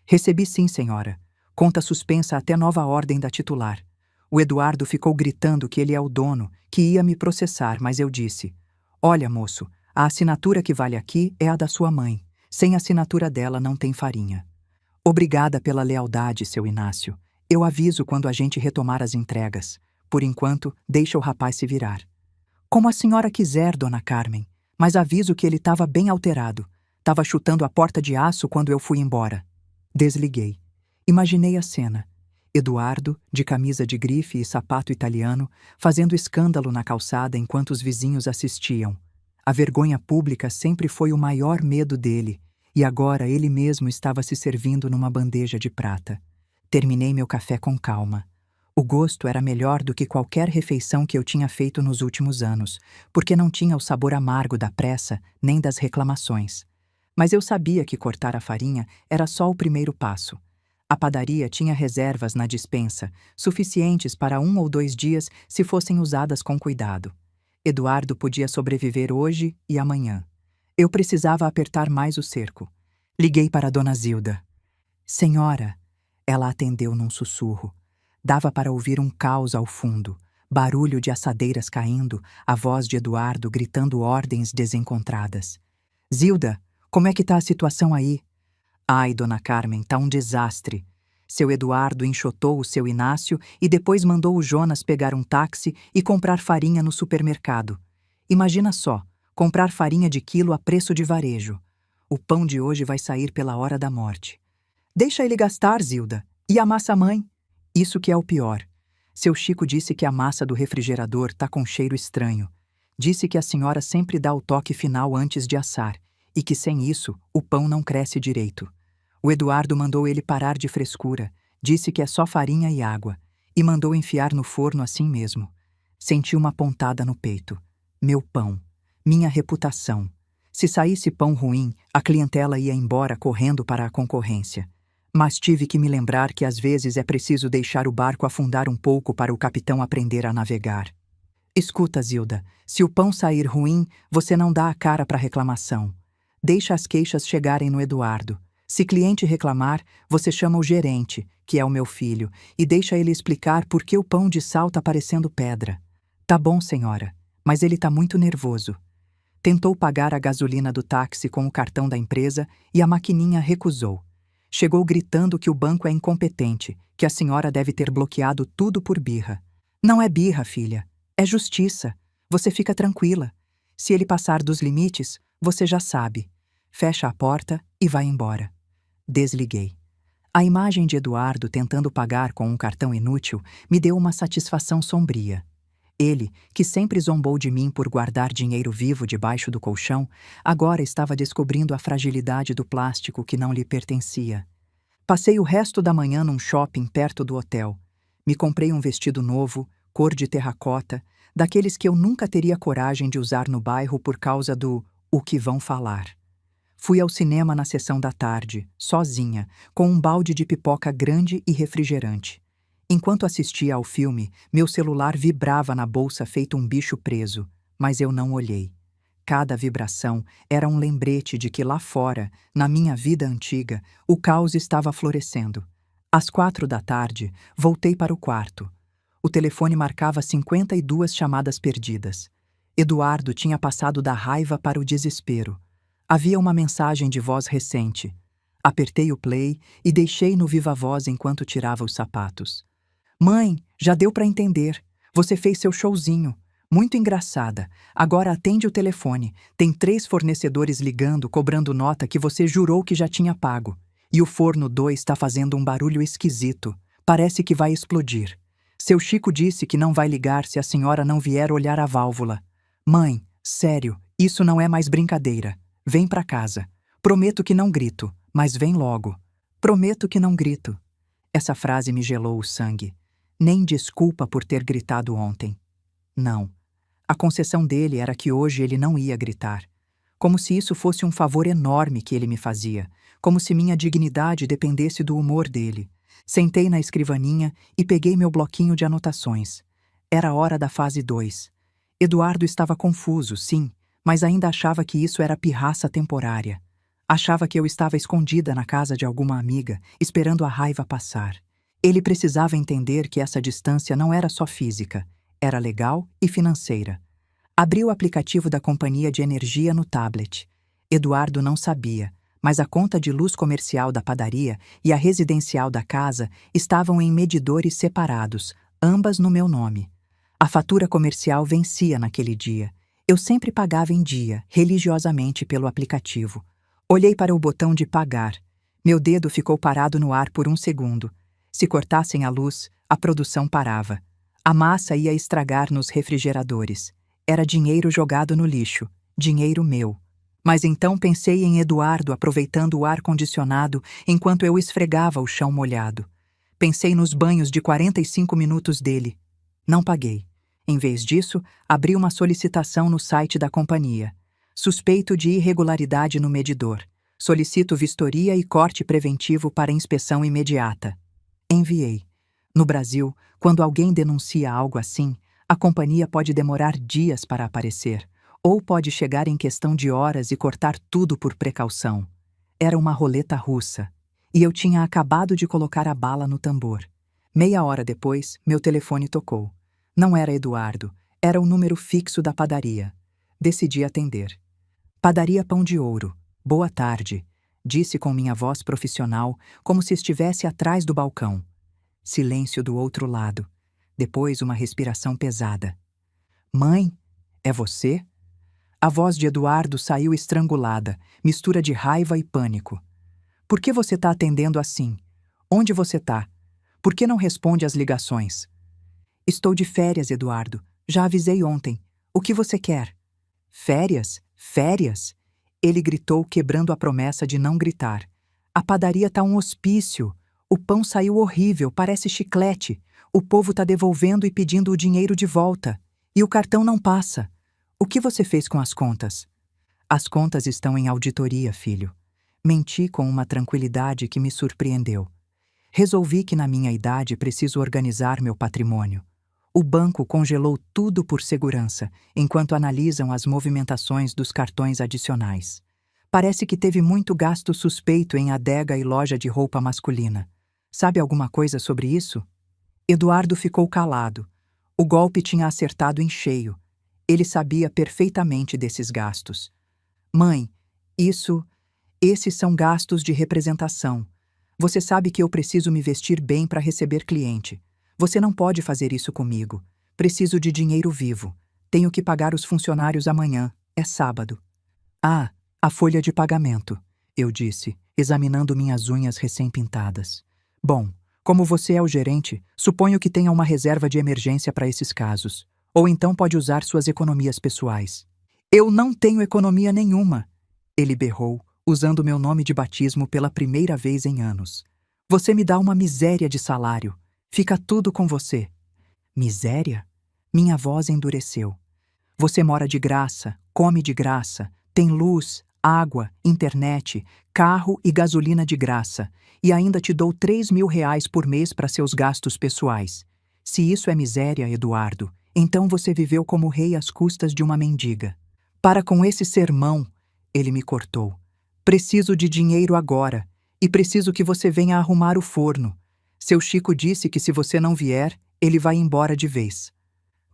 Recebi sim, senhora. Conta suspensa até nova ordem da titular. O Eduardo ficou gritando que ele é o dono, que ia me processar, mas eu disse: olha, moço, a assinatura que vale aqui é a da sua mãe. Sem assinatura dela não tem farinha. Obrigada pela lealdade, seu Inácio. Eu aviso quando a gente retomar as entregas. Por enquanto, deixa o rapaz se virar. Como a senhora quiser, dona Carmen, mas aviso que ele estava bem alterado. Estava chutando a porta de aço quando eu fui embora. Desliguei. Imaginei a cena. Eduardo, de camisa de grife e sapato italiano, fazendo escândalo na calçada enquanto os vizinhos assistiam. A vergonha pública sempre foi o maior medo dele, e agora ele mesmo estava se servindo numa bandeja de prata. Terminei meu café com calma. O gosto era melhor do que qualquer refeição que eu tinha feito nos últimos anos, porque não tinha o sabor amargo da pressa nem das reclamações. Mas eu sabia que cortar a farinha era só o primeiro passo. A padaria tinha reservas na despensa, suficientes para 1 ou 2 dias se fossem usadas com cuidado. Eduardo podia sobreviver hoje e amanhã. Eu precisava apertar mais o cerco. Liguei para Dona Zilda. Senhora, ela atendeu num sussurro. Dava para ouvir um caos ao fundo, barulho de assadeiras caindo, a voz de Eduardo gritando ordens desencontradas. Zilda, como é que tá a situação aí? Ai, Dona Carmen, tá um desastre. Seu Eduardo enxotou o seu Inácio e depois mandou o Jonas pegar um táxi e comprar farinha no supermercado. Imagina só, comprar farinha de quilo a preço de varejo. O pão de hoje vai sair pela hora da morte. Deixa ele gastar, Zilda. E a massa-mãe? Isso que é o pior. Seu Chico disse que a massa do refrigerador tá com cheiro estranho. Disse que a senhora sempre dá o toque final antes de assar, e que sem isso, o pão não cresce direito. O Eduardo mandou ele parar de frescura, disse que é só farinha e água, e mandou enfiar no forno assim mesmo. Senti uma pontada no peito. Meu pão. Minha reputação. Se saísse pão ruim, a clientela ia embora correndo para a concorrência. Mas tive que me lembrar que às vezes é preciso deixar o barco afundar um pouco para o capitão aprender a navegar. Escuta, Zilda, se o pão sair ruim, você não dá a cara para reclamação. Deixa as queixas chegarem no Eduardo. Se cliente reclamar, você chama o gerente, que é o meu filho, e deixa ele explicar por que o pão de sal tá parecendo pedra. Tá bom, senhora, mas ele tá muito nervoso. Tentou pagar a gasolina do táxi com o cartão da empresa e a maquininha recusou. Chegou gritando que o banco é incompetente, que a senhora deve ter bloqueado tudo por birra. Não é birra, filha. É justiça. Você fica tranquila. Se ele passar dos limites, você já sabe. Fecha a porta e vai embora. Desliguei. A imagem de Eduardo tentando pagar com um cartão inútil me deu uma satisfação sombria. Ele, que sempre zombou de mim por guardar dinheiro vivo debaixo do colchão, agora estava descobrindo a fragilidade do plástico que não lhe pertencia. Passei o resto da manhã num shopping perto do hotel. Me comprei um vestido novo, cor de terracota, daqueles que eu nunca teria coragem de usar no bairro por causa do "o que vão falar". Fui ao cinema na sessão da tarde, sozinha, com um balde de pipoca grande e refrigerante. Enquanto assistia ao filme, meu celular vibrava na bolsa feito um bicho preso, mas eu não olhei. Cada vibração era um lembrete de que lá fora, na minha vida antiga, o caos estava florescendo. Às 4 da tarde, voltei para o quarto. O telefone marcava 52 chamadas perdidas. Eduardo tinha passado da raiva para o desespero. Havia uma mensagem de voz recente. Apertei o play e deixei no viva-voz enquanto tirava os sapatos. Mãe, já deu para entender. Você fez seu showzinho. Muito engraçada. Agora atende o telefone. Tem 3 fornecedores ligando, cobrando nota que você jurou que já tinha pago. E o forno 2 está fazendo um barulho esquisito. Parece que vai explodir. Seu Chico disse que não vai ligar se a senhora não vier olhar a válvula. Mãe, sério, isso não é mais brincadeira. Vem pra casa. Prometo que não grito, mas vem logo. Prometo que não grito. Essa frase me gelou o sangue. Nem desculpa por ter gritado ontem. Não. A concessão dele era que hoje ele não ia gritar. Como se isso fosse um favor enorme que ele me fazia. Como se minha dignidade dependesse do humor dele. Sentei na escrivaninha e peguei meu bloquinho de anotações. Era a hora da fase 2. Eduardo estava confuso, sim, mas ainda achava que isso era pirraça temporária. Achava que eu estava escondida na casa de alguma amiga, esperando a raiva passar. Ele precisava entender que essa distância não era só física, era legal e financeira. Abri o aplicativo da companhia de energia no tablet. Eduardo não sabia, mas a conta de luz comercial da padaria e a residencial da casa estavam em medidores separados, ambas no meu nome. A fatura comercial vencia naquele dia. Eu sempre pagava em dia, religiosamente pelo aplicativo. Olhei para o botão de pagar. Meu dedo ficou parado no ar por um segundo. Se cortassem a luz, a produção parava. A massa ia estragar nos refrigeradores. Era dinheiro jogado no lixo, dinheiro meu. Mas então pensei em Eduardo aproveitando o ar-condicionado enquanto eu esfregava o chão molhado. Pensei nos banhos de 45 minutos dele. Não paguei. Em vez disso, abri uma solicitação no site da companhia. Suspeito de irregularidade no medidor. Solicito vistoria e corte preventivo para inspeção imediata. Enviei. No Brasil, quando alguém denuncia algo assim, a companhia pode demorar dias para aparecer, ou pode chegar em questão de horas e cortar tudo por precaução. Era uma roleta russa, e eu tinha acabado de colocar a bala no tambor. Meia hora depois, meu telefone tocou. Não era Eduardo, era o número fixo da padaria. Decidi atender. Padaria Pão de Ouro. Boa tarde, disse com minha voz profissional, como se estivesse atrás do balcão. Silêncio do outro lado. Depois uma respiração pesada. Mãe, é você? A voz de Eduardo saiu estrangulada, mistura de raiva e pânico. Por que você está atendendo assim? Onde você está? Por que não responde às ligações? Estou de férias, Eduardo. Já avisei ontem. O que você quer? Férias? Férias? Ele gritou, quebrando a promessa de não gritar. A padaria tá um hospício. O pão saiu horrível, parece chiclete. O povo tá devolvendo e pedindo o dinheiro de volta. E o cartão não passa. O que você fez com as contas? As contas estão em auditoria, filho. Menti com uma tranquilidade que me surpreendeu. Resolvi que na minha idade preciso organizar meu patrimônio. O banco congelou tudo por segurança, enquanto analisam as movimentações dos cartões adicionais. Parece que teve muito gasto suspeito em adega e loja de roupa masculina. Sabe alguma coisa sobre isso? Eduardo ficou calado. O golpe tinha acertado em cheio. Ele sabia perfeitamente desses gastos. Mãe, esses são gastos de representação. Você sabe que eu preciso me vestir bem para receber cliente. Você não pode fazer isso comigo. Preciso de dinheiro vivo. Tenho que pagar os funcionários amanhã. É sábado. Ah, a folha de pagamento, eu disse, examinando minhas unhas recém-pintadas. Bom, como você é o gerente, suponho que tenha uma reserva de emergência para esses casos. Ou então pode usar suas economias pessoais. Eu não tenho economia nenhuma, ele berrou, usando meu nome de batismo pela primeira vez em anos. Você me dá uma miséria de salário. Fica tudo com você. Miséria? Minha voz endureceu. Você mora de graça, come de graça, tem luz, água, internet, carro e gasolina de graça, e ainda te dou R$ 3.000 por mês para seus gastos pessoais. Se isso é miséria, Eduardo, então você viveu como rei às custas de uma mendiga. Para com esse sermão, ele me cortou. Preciso de dinheiro agora, e preciso que você venha arrumar o forno. Seu Chico disse que se você não vier, ele vai embora de vez.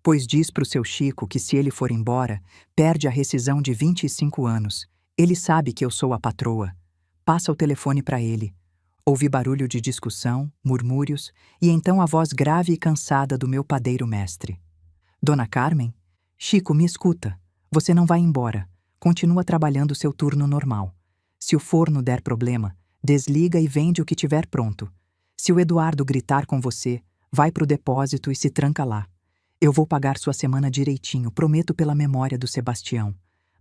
Pois diz pro seu Chico que se ele for embora, perde a rescisão de 25 anos. Ele sabe que eu sou a patroa. Passa o telefone para ele. Ouvi barulho de discussão, murmúrios, e então a voz grave e cansada do meu padeiro mestre. Dona Carmen? Chico, me escuta. Você não vai embora. Continua trabalhando seu turno normal. Se o forno der problema, desliga e vende o que tiver pronto. Se o Eduardo gritar com você, vai pro depósito e se tranca lá. Eu vou pagar sua semana direitinho, prometo pela memória do Sebastião.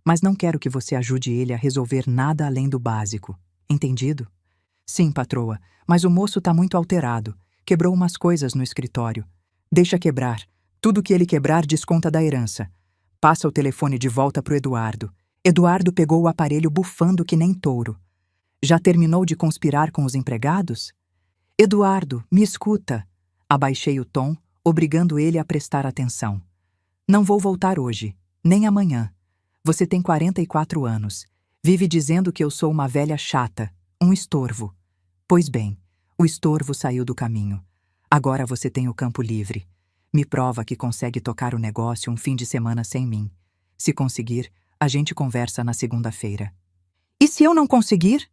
Mas não quero que você ajude ele a resolver nada além do básico. Entendido? Sim, patroa, mas o moço tá muito alterado. Quebrou umas coisas no escritório. Deixa quebrar. Tudo que ele quebrar desconta da herança. Passa o telefone de volta pro Eduardo. Eduardo pegou o aparelho bufando que nem touro. Já terminou de conspirar com os empregados? Eduardo, me escuta. Abaixei o tom, obrigando ele a prestar atenção. Não vou voltar hoje, nem amanhã. Você tem 44 anos. Vive dizendo que eu sou uma velha chata, um estorvo. Pois bem, o estorvo saiu do caminho. Agora você tem o campo livre. Me prova que consegue tocar o negócio um fim de semana sem mim. Se conseguir, a gente conversa na segunda-feira. E se eu não conseguir?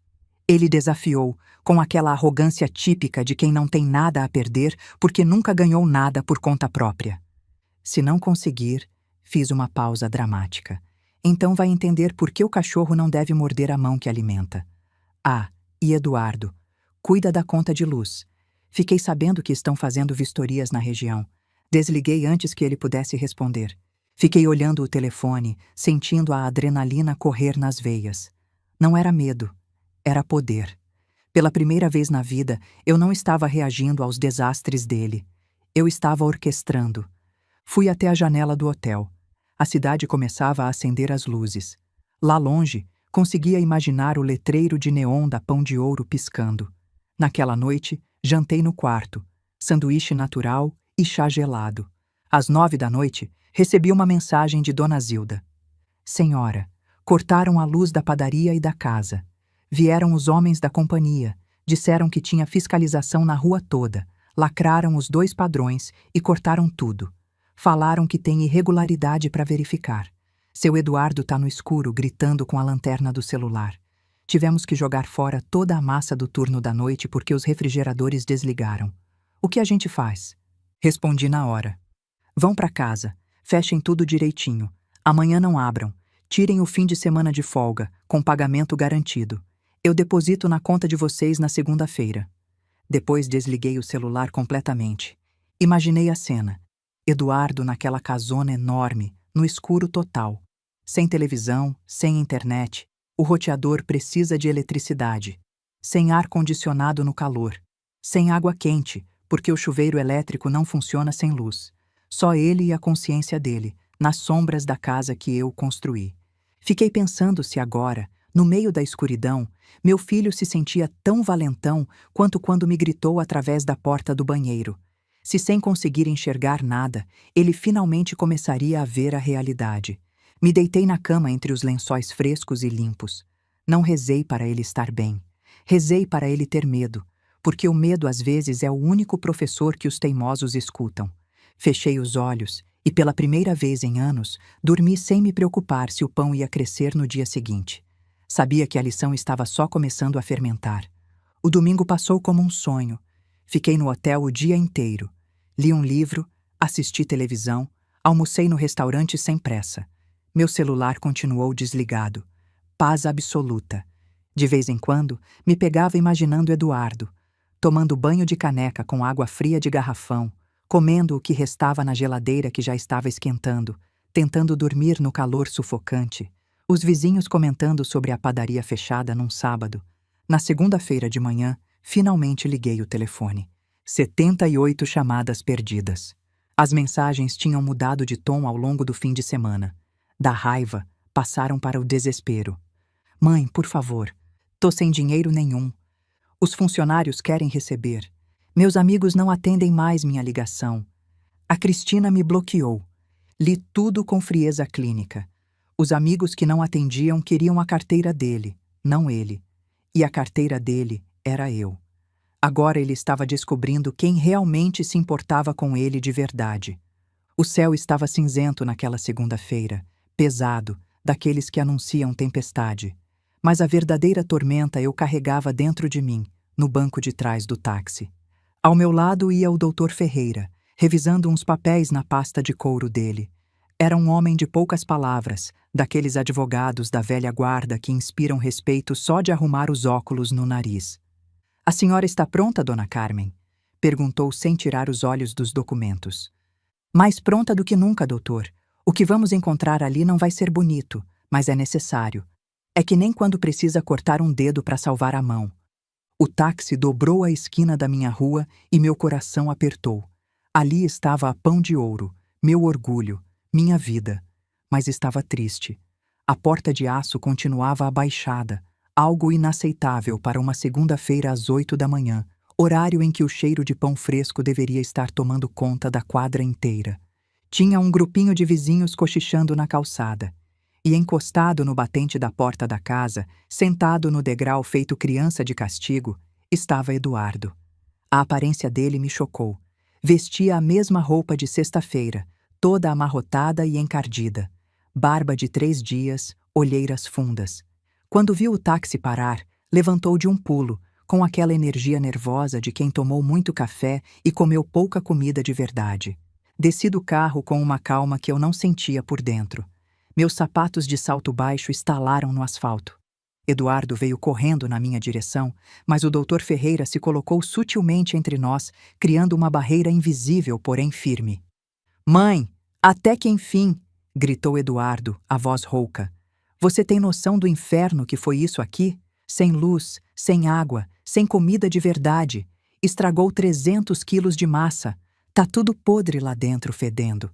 Ele desafiou, com aquela arrogância típica de quem não tem nada a perder porque nunca ganhou nada por conta própria. Se não conseguir, fiz uma pausa dramática. Então vai entender por que o cachorro não deve morder a mão que alimenta. Ah, e Eduardo, cuida da conta de luz. Fiquei sabendo que estão fazendo vistorias na região. Desliguei antes que ele pudesse responder. Fiquei olhando o telefone, sentindo a adrenalina correr nas veias. Não era medo. Era poder. Pela primeira vez na vida, eu não estava reagindo aos desastres dele. Eu estava orquestrando. Fui até a janela do hotel. A cidade começava a acender as luzes. Lá longe, Conseguia imaginar o letreiro de neon da Pão de Ouro piscando. Naquela noite, jantei no quarto, sanduíche natural e chá gelado. Às 9 da noite, recebi uma mensagem de Dona Zilda. Senhora, cortaram a luz da padaria e da casa. Vieram os homens da companhia, disseram que tinha fiscalização na rua toda, lacraram os 2 padrões e cortaram tudo. Falaram que tem irregularidade para verificar. Seu Eduardo tá no escuro, gritando com a lanterna do celular. Tivemos que jogar fora toda a massa do turno da noite porque os refrigeradores desligaram. O que a gente faz? Respondi na hora. Vão para casa, fechem tudo direitinho. Amanhã não abram. Tirem o fim de semana de folga, com pagamento garantido. Eu deposito na conta de vocês na segunda-feira. Depois desliguei o celular completamente. Imaginei a cena. Eduardo naquela casona enorme, no escuro total. Sem televisão, sem internet. O roteador precisa de eletricidade. Sem ar-condicionado no calor. Sem água quente, porque o chuveiro elétrico não funciona sem luz. Só ele e a consciência dele, nas sombras da casa que eu construí. Fiquei pensando se agora, no meio da escuridão, meu filho se sentia tão valentão quanto quando me gritou através da porta do banheiro. Se sem conseguir enxergar nada, ele finalmente começaria a ver a realidade. Me deitei na cama entre os lençóis frescos e limpos. Não rezei para ele estar bem. Rezei para ele ter medo, porque o medo às vezes é o único professor que os teimosos escutam. Fechei os olhos e, pela primeira vez em anos, dormi sem me preocupar se o pão ia crescer no dia seguinte. Sabia que a lição estava só começando a fermentar. O domingo passou como um sonho. Fiquei no hotel o dia inteiro. Li um livro, assisti televisão, almocei no restaurante sem pressa. Meu celular continuou desligado. Paz absoluta. De vez em quando, me pegava imaginando Eduardo, tomando banho de caneca com água fria de garrafão, comendo o que restava na geladeira que já estava esquentando, tentando dormir no calor sufocante. Os vizinhos comentando sobre a padaria fechada num sábado. Na segunda-feira de manhã, finalmente liguei o telefone. 78 chamadas perdidas. As mensagens tinham mudado de tom ao longo do fim de semana. Da raiva, passaram para o desespero. Mãe, por favor, tô sem dinheiro nenhum. Os funcionários querem receber. Meus amigos não atendem mais minha ligação. A Cristina me bloqueou. Li tudo com frieza clínica. Os amigos que não atendiam queriam a carteira dele, não ele. E a carteira dele era eu. Agora ele estava descobrindo quem realmente se importava com ele de verdade. O céu estava cinzento naquela segunda-feira, pesado, daqueles que anunciam tempestade. Mas a verdadeira tormenta eu carregava dentro de mim, no banco de trás do táxi. Ao meu lado ia o Dr. Ferreira, revisando uns papéis na pasta de couro dele. Era um homem de poucas palavras, daqueles advogados da velha guarda que inspiram respeito só de arrumar os óculos no nariz. A senhora está pronta, dona Carmen? Perguntou sem tirar os olhos dos documentos. Mais pronta do que nunca, doutor. O que vamos encontrar ali não vai ser bonito, mas é necessário. É que nem quando precisa cortar um dedo para salvar a mão. O táxi dobrou a esquina da minha rua e meu coração apertou. Ali estava a Pão de Ouro, meu orgulho, minha vida. Mas estava triste. A porta de aço continuava abaixada, algo inaceitável para uma segunda-feira às 8 da manhã, horário em que o cheiro de pão fresco deveria estar tomando conta da quadra inteira. Tinha um grupinho de vizinhos cochichando na calçada. E encostado no batente da porta da casa, sentado no degrau feito criança de castigo, estava Eduardo. A aparência dele me chocou. Vestia a mesma roupa de sexta-feira, toda amarrotada e encardida. Barba de 3 dias, olheiras fundas. Quando viu o táxi parar, levantou de um pulo, com aquela energia nervosa de quem tomou muito café e comeu pouca comida de verdade. Desci do carro com uma calma que eu não sentia por dentro. Meus sapatos de salto baixo estalaram no asfalto. Eduardo veio correndo na minha direção, mas o Dr. Ferreira se colocou sutilmente entre nós, criando uma barreira invisível, porém firme. Mãe, até que enfim! Gritou Eduardo, a voz rouca. Você tem noção do inferno que foi isso aqui? Sem luz, sem água, sem comida de verdade. Estragou 300 quilos de massa. Tá tudo podre lá dentro, fedendo.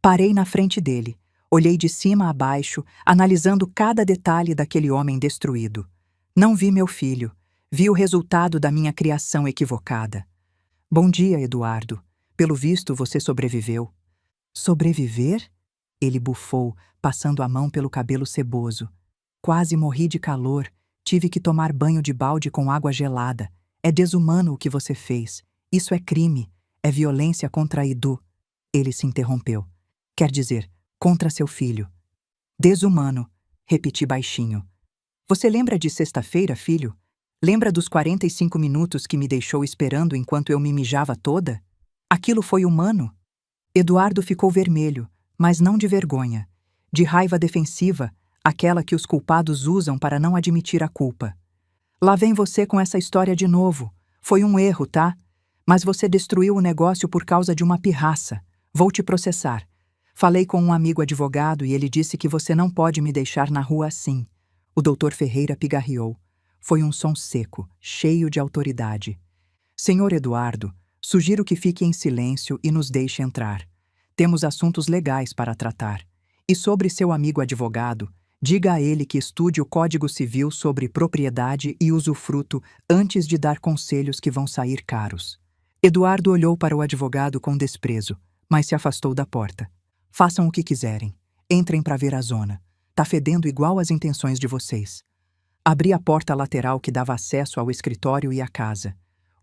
Parei na frente dele. Olhei de cima a baixo, analisando cada detalhe daquele homem destruído. Não vi meu filho, vi o resultado da minha criação equivocada. Bom dia, Eduardo. Pelo visto, você sobreviveu. Sobreviver? Ele bufou, passando a mão pelo cabelo seboso. Quase morri de calor. Tive que tomar banho de balde com água gelada. É desumano o que você fez. Isso é crime. É violência contra Edu. Ele se interrompeu. Quer dizer, contra seu filho. Desumano, repeti baixinho. Você lembra de sexta-feira, filho? Lembra dos 45 minutos que me deixou esperando enquanto eu me mijava toda? Aquilo foi humano? Eduardo ficou vermelho, mas não de vergonha. De raiva defensiva, aquela que os culpados usam para não admitir a culpa. Lá vem você com essa história de novo. Foi um erro, tá? Mas você destruiu o negócio por causa de uma pirraça. Vou te processar. Falei com um amigo advogado e ele disse que você não pode me deixar na rua assim. O doutor Ferreira pigarreou. Foi um som seco, cheio de autoridade. Senhor Eduardo, sugiro que fique em silêncio e nos deixe entrar. Temos assuntos legais para tratar. E sobre seu amigo advogado, diga a ele que estude o Código Civil sobre propriedade e usufruto antes de dar conselhos que vão sair caros. Eduardo olhou para o advogado com desprezo, mas se afastou da porta. Façam o que quiserem. Entrem para ver a zona. Tá fedendo igual às intenções de vocês. Abri a porta lateral que dava acesso ao escritório e à casa.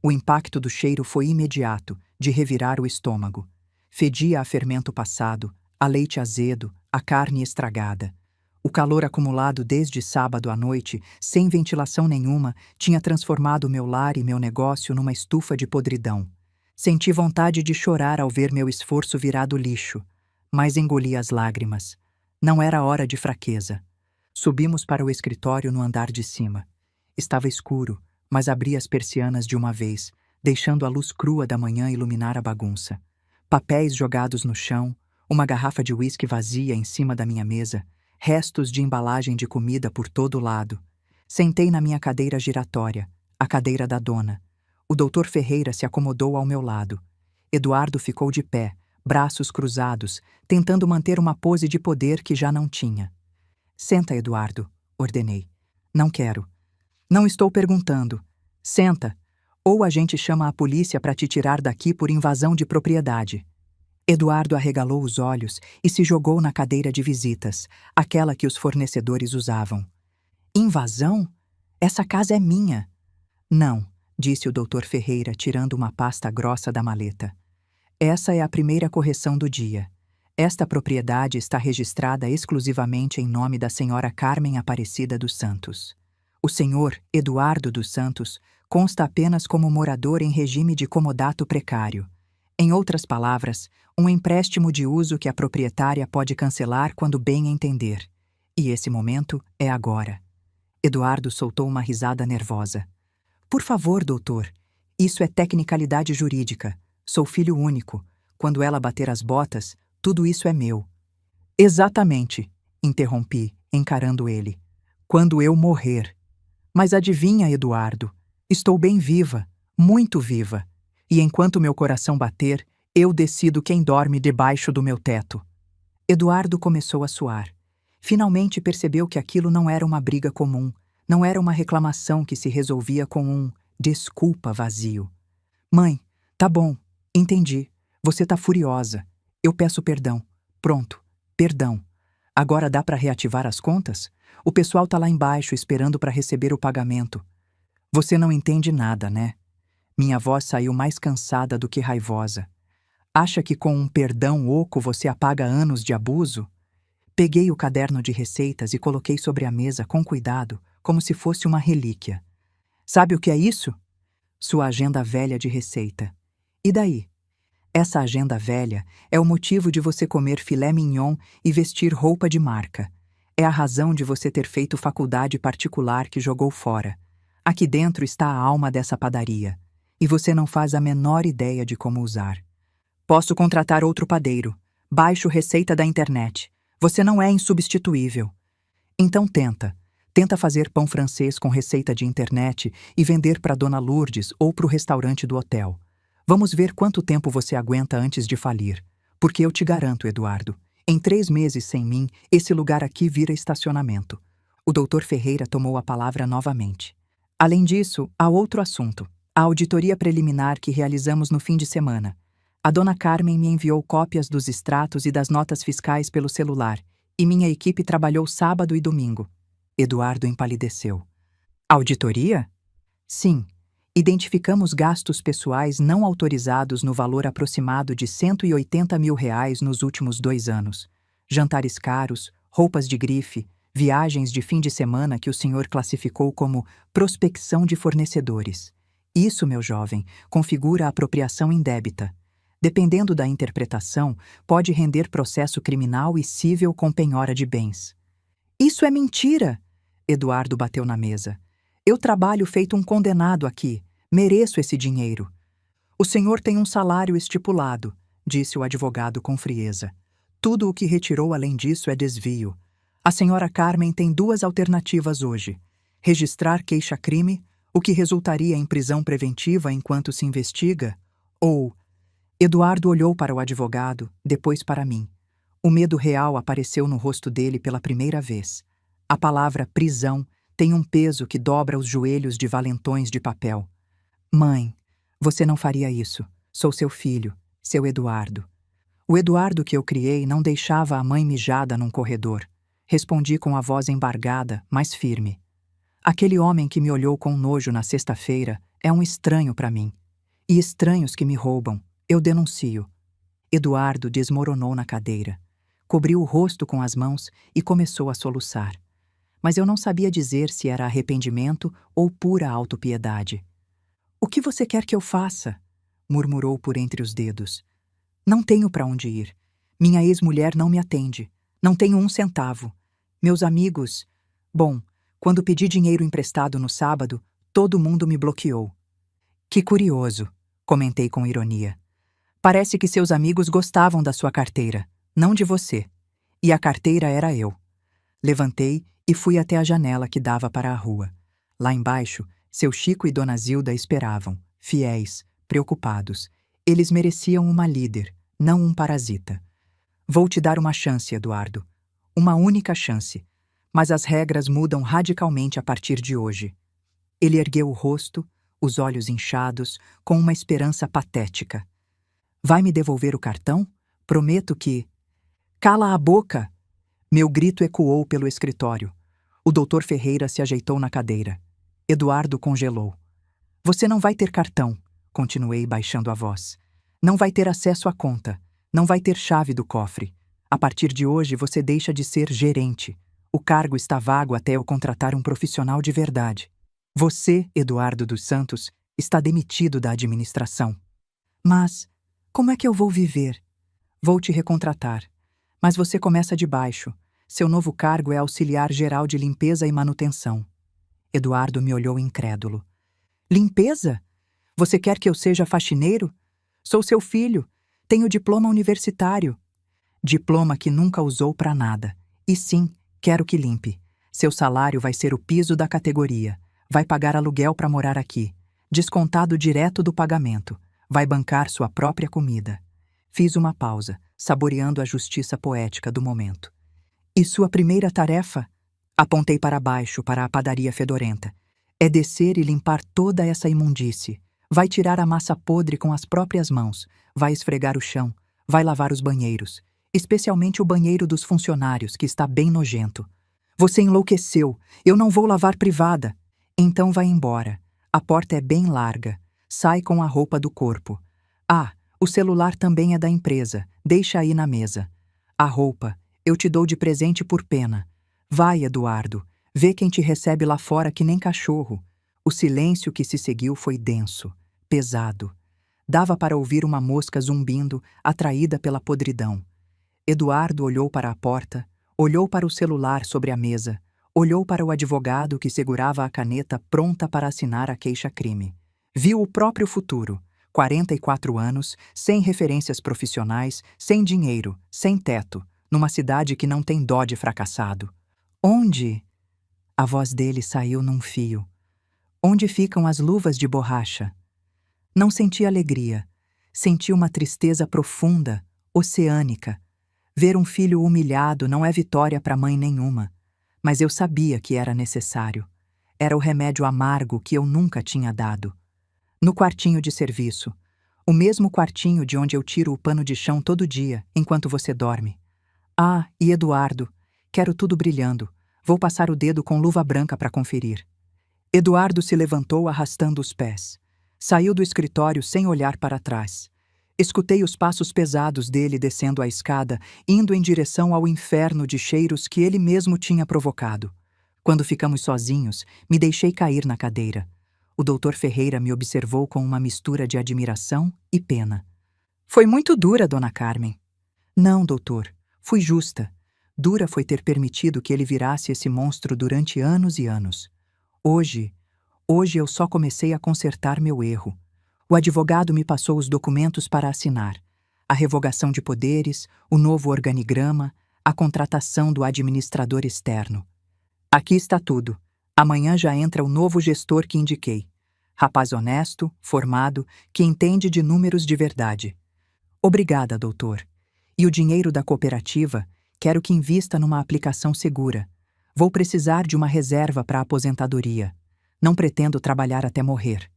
O impacto do cheiro foi imediato, de revirar o estômago. Fedia a fermento passado, a leite azedo, a carne estragada. O calor acumulado desde sábado à noite, sem ventilação nenhuma, tinha transformado meu lar e meu negócio numa estufa de podridão. Senti vontade de chorar ao ver meu esforço virado lixo, mas engoli as lágrimas. Não era hora de fraqueza. Subimos para o escritório no andar de cima. Estava escuro, mas abri as persianas de uma vez, deixando a luz crua da manhã iluminar a bagunça. Papéis jogados no chão, uma garrafa de uísque vazia em cima da minha mesa, restos de embalagem de comida por todo lado. Sentei na minha cadeira giratória, a cadeira da dona. O doutor Ferreira se acomodou ao meu lado. Eduardo ficou de pé, braços cruzados, tentando manter uma pose de poder que já não tinha. Senta, Eduardo, ordenei. Não quero. Não estou perguntando. Senta, ou a gente chama a polícia para te tirar daqui por invasão de propriedade. Eduardo arregalou os olhos e se jogou na cadeira de visitas, aquela que os fornecedores usavam. Invasão? Essa casa é minha. Não, disse o doutor Ferreira, tirando uma pasta grossa da maleta. Essa é a primeira correção do dia. Esta propriedade está registrada exclusivamente em nome da senhora Carmen Aparecida dos Santos. O senhor Eduardo dos Santos consta apenas como morador em regime de comodato precário. Em outras palavras, um empréstimo de uso que a proprietária pode cancelar quando bem entender. E esse momento é agora. Eduardo soltou uma risada nervosa. Por favor, doutor, isso é tecnicalidade jurídica. Sou filho único. Quando ela bater as botas, tudo isso é meu. Exatamente, interrompi, encarando ele. Quando eu morrer. Mas adivinha, Eduardo, estou bem viva, muito viva. E enquanto meu coração bater, eu decido quem dorme debaixo do meu teto. Eduardo começou a suar. Finalmente percebeu que aquilo não era uma briga comum, não era uma reclamação que se resolvia com um desculpa vazio. Mãe, tá bom, entendi. Você tá furiosa. Eu peço perdão. Pronto, perdão. Agora dá para reativar as contas? O pessoal tá lá embaixo esperando para receber o pagamento. Você não entende nada, né? Minha voz saiu mais cansada do que raivosa. Acha que com um perdão oco você apaga anos de abuso? Peguei o caderno de receitas e coloquei sobre a mesa com cuidado, como se fosse uma relíquia. Sabe o que é isso? Sua agenda velha de receita. E daí? Essa agenda velha é o motivo de você comer filé mignon e vestir roupa de marca. É a razão de você ter feito faculdade particular que jogou fora. Aqui dentro está a alma dessa padaria. E você não faz a menor ideia de como usar. Posso contratar outro padeiro. Baixo receita da internet. Você não é insubstituível. Então tenta. Tenta fazer pão francês com receita de internet e vender para Dona Lourdes ou para o restaurante do hotel. Vamos ver quanto tempo você aguenta antes de falir. Porque eu te garanto, Eduardo, Em 3 meses sem mim, esse lugar aqui vira estacionamento. O doutor Ferreira tomou a palavra novamente. Além disso, há outro assunto. A auditoria preliminar que realizamos no fim de semana. A dona Carmen me enviou cópias dos extratos e das notas fiscais pelo celular, e minha equipe trabalhou sábado e domingo. Eduardo empalideceu. Auditoria? Sim. Identificamos gastos pessoais não autorizados no valor aproximado de R$ 180 mil nos últimos 2 anos. Jantares caros, roupas de grife, viagens de fim de semana que o senhor classificou como prospecção de fornecedores. Isso, meu jovem, configura apropriação indébita. Dependendo da interpretação, pode render processo criminal e cível com penhora de bens. Isso é mentira! Eduardo bateu na mesa. Eu trabalho feito um condenado aqui. Mereço esse dinheiro. O senhor tem um salário estipulado, disse o advogado com frieza. Tudo o que retirou além disso é desvio. A senhora Carmen tem 2 alternativas hoje. Registrar queixa-crime, o que resultaria em prisão preventiva enquanto se investiga, ou... Eduardo olhou para o advogado, depois para mim. O medo real apareceu no rosto dele pela primeira vez. A palavra prisão tem um peso que dobra os joelhos de valentões de papel. Mãe, você não faria isso. Sou seu filho, seu Eduardo. O Eduardo que eu criei não deixava a mãe mijada num corredor. Respondi com a voz embargada, mas firme. Aquele homem que me olhou com nojo na sexta-feira é um estranho para mim. E estranhos que me roubam, eu denuncio. Eduardo desmoronou na cadeira. Cobriu o rosto com as mãos e começou a soluçar. Mas eu não sabia dizer se era arrependimento ou pura autopiedade. O que você quer que eu faça? Murmurou por entre os dedos. Não tenho para onde ir. Minha ex-mulher não me atende. Não tenho 1 centavo. Meus amigos... Bom, quando pedi dinheiro emprestado no sábado, todo mundo me bloqueou. Que curioso, comentei com ironia. Parece que seus amigos gostavam da sua carteira, não de você. E a carteira era eu. Levantei e fui até a janela que dava para a rua. Lá embaixo, seu Chico e Dona Zilda esperavam, fiéis, preocupados. Eles mereciam uma líder, não um parasita. Vou te dar uma chance, Eduardo. Uma única chance. Mas as regras mudam radicalmente a partir de hoje. Ele ergueu o rosto, os olhos inchados, com uma esperança patética. Vai me devolver o cartão? Prometo que... Cala a boca! Meu grito ecoou pelo escritório. O doutor Ferreira se ajeitou na cadeira. Eduardo congelou. Você não vai ter cartão, continuei baixando a voz. Não vai ter acesso à conta. Não vai ter chave do cofre. A partir de hoje você deixa de ser gerente. O cargo está vago até eu contratar um profissional de verdade. Você, Eduardo dos Santos, está demitido da administração. Mas... como é que eu vou viver? Vou te recontratar. Mas você começa de baixo. Seu novo cargo é auxiliar geral de limpeza e manutenção. Eduardo me olhou incrédulo. Limpeza? Você quer que eu seja faxineiro? Sou seu filho. Tenho diploma universitário. Diploma que nunca usou para nada. E sim, quero que limpe. Seu salário vai ser o piso da categoria. Vai pagar aluguel para morar aqui. Descontado direto do pagamento. Vai bancar sua própria comida. Fiz uma pausa, saboreando a justiça poética do momento. E sua primeira tarefa? Apontei para baixo, para a padaria fedorenta. É descer e limpar toda essa imundície. Vai tirar a massa podre com as próprias mãos. Vai esfregar o chão. Vai lavar os banheiros. Especialmente o banheiro dos funcionários, que está bem nojento. Você enlouqueceu. Eu não vou lavar privada. Então vai embora. A porta é bem larga. Sai com a roupa do corpo. Ah, o celular também é da empresa. Deixa aí na mesa. A roupa, eu te dou de presente por pena. Vai, Eduardo. Vê quem te recebe lá fora que nem cachorro. O silêncio que se seguiu foi denso, pesado. Dava para ouvir uma mosca zumbindo, atraída pela podridão. Eduardo olhou para a porta, olhou para o celular sobre a mesa, olhou para o advogado que segurava a caneta pronta para assinar a queixa-crime. Viu o próprio futuro, 44 anos, sem referências profissionais, sem dinheiro, sem teto, numa cidade que não tem dó de fracassado. Onde? A voz dele saiu num fio. Onde ficam as luvas de borracha? Não senti alegria. Senti uma tristeza profunda, oceânica. Ver um filho humilhado não é vitória para mãe nenhuma, mas eu sabia que era necessário. Era o remédio amargo que eu nunca tinha dado. No quartinho de serviço, o mesmo quartinho de onde eu tiro o pano de chão todo dia, enquanto você dorme. Ah, e Eduardo, quero tudo brilhando. Vou passar o dedo com luva branca para conferir. Eduardo se levantou arrastando os pés. Saiu do escritório sem olhar para trás. Escutei os passos pesados dele descendo a escada, indo em direção ao inferno de cheiros que ele mesmo tinha provocado. Quando ficamos sozinhos, me deixei cair na cadeira. O doutor Ferreira me observou com uma mistura de admiração e pena. Foi muito dura, dona Carmen. Não, doutor. Fui justa. Dura foi ter permitido que ele virasse esse monstro durante anos e anos. Hoje eu só comecei a consertar meu erro. O advogado me passou os documentos para assinar. A revogação de poderes, o novo organigrama, a contratação do administrador externo. Aqui está tudo. Amanhã já entra o novo gestor que indiquei. Rapaz honesto, formado, que entende de números de verdade. Obrigada, doutor. E o dinheiro da cooperativa, quero que invista numa aplicação segura. Vou precisar de uma reserva para a aposentadoria. Não pretendo trabalhar até morrer.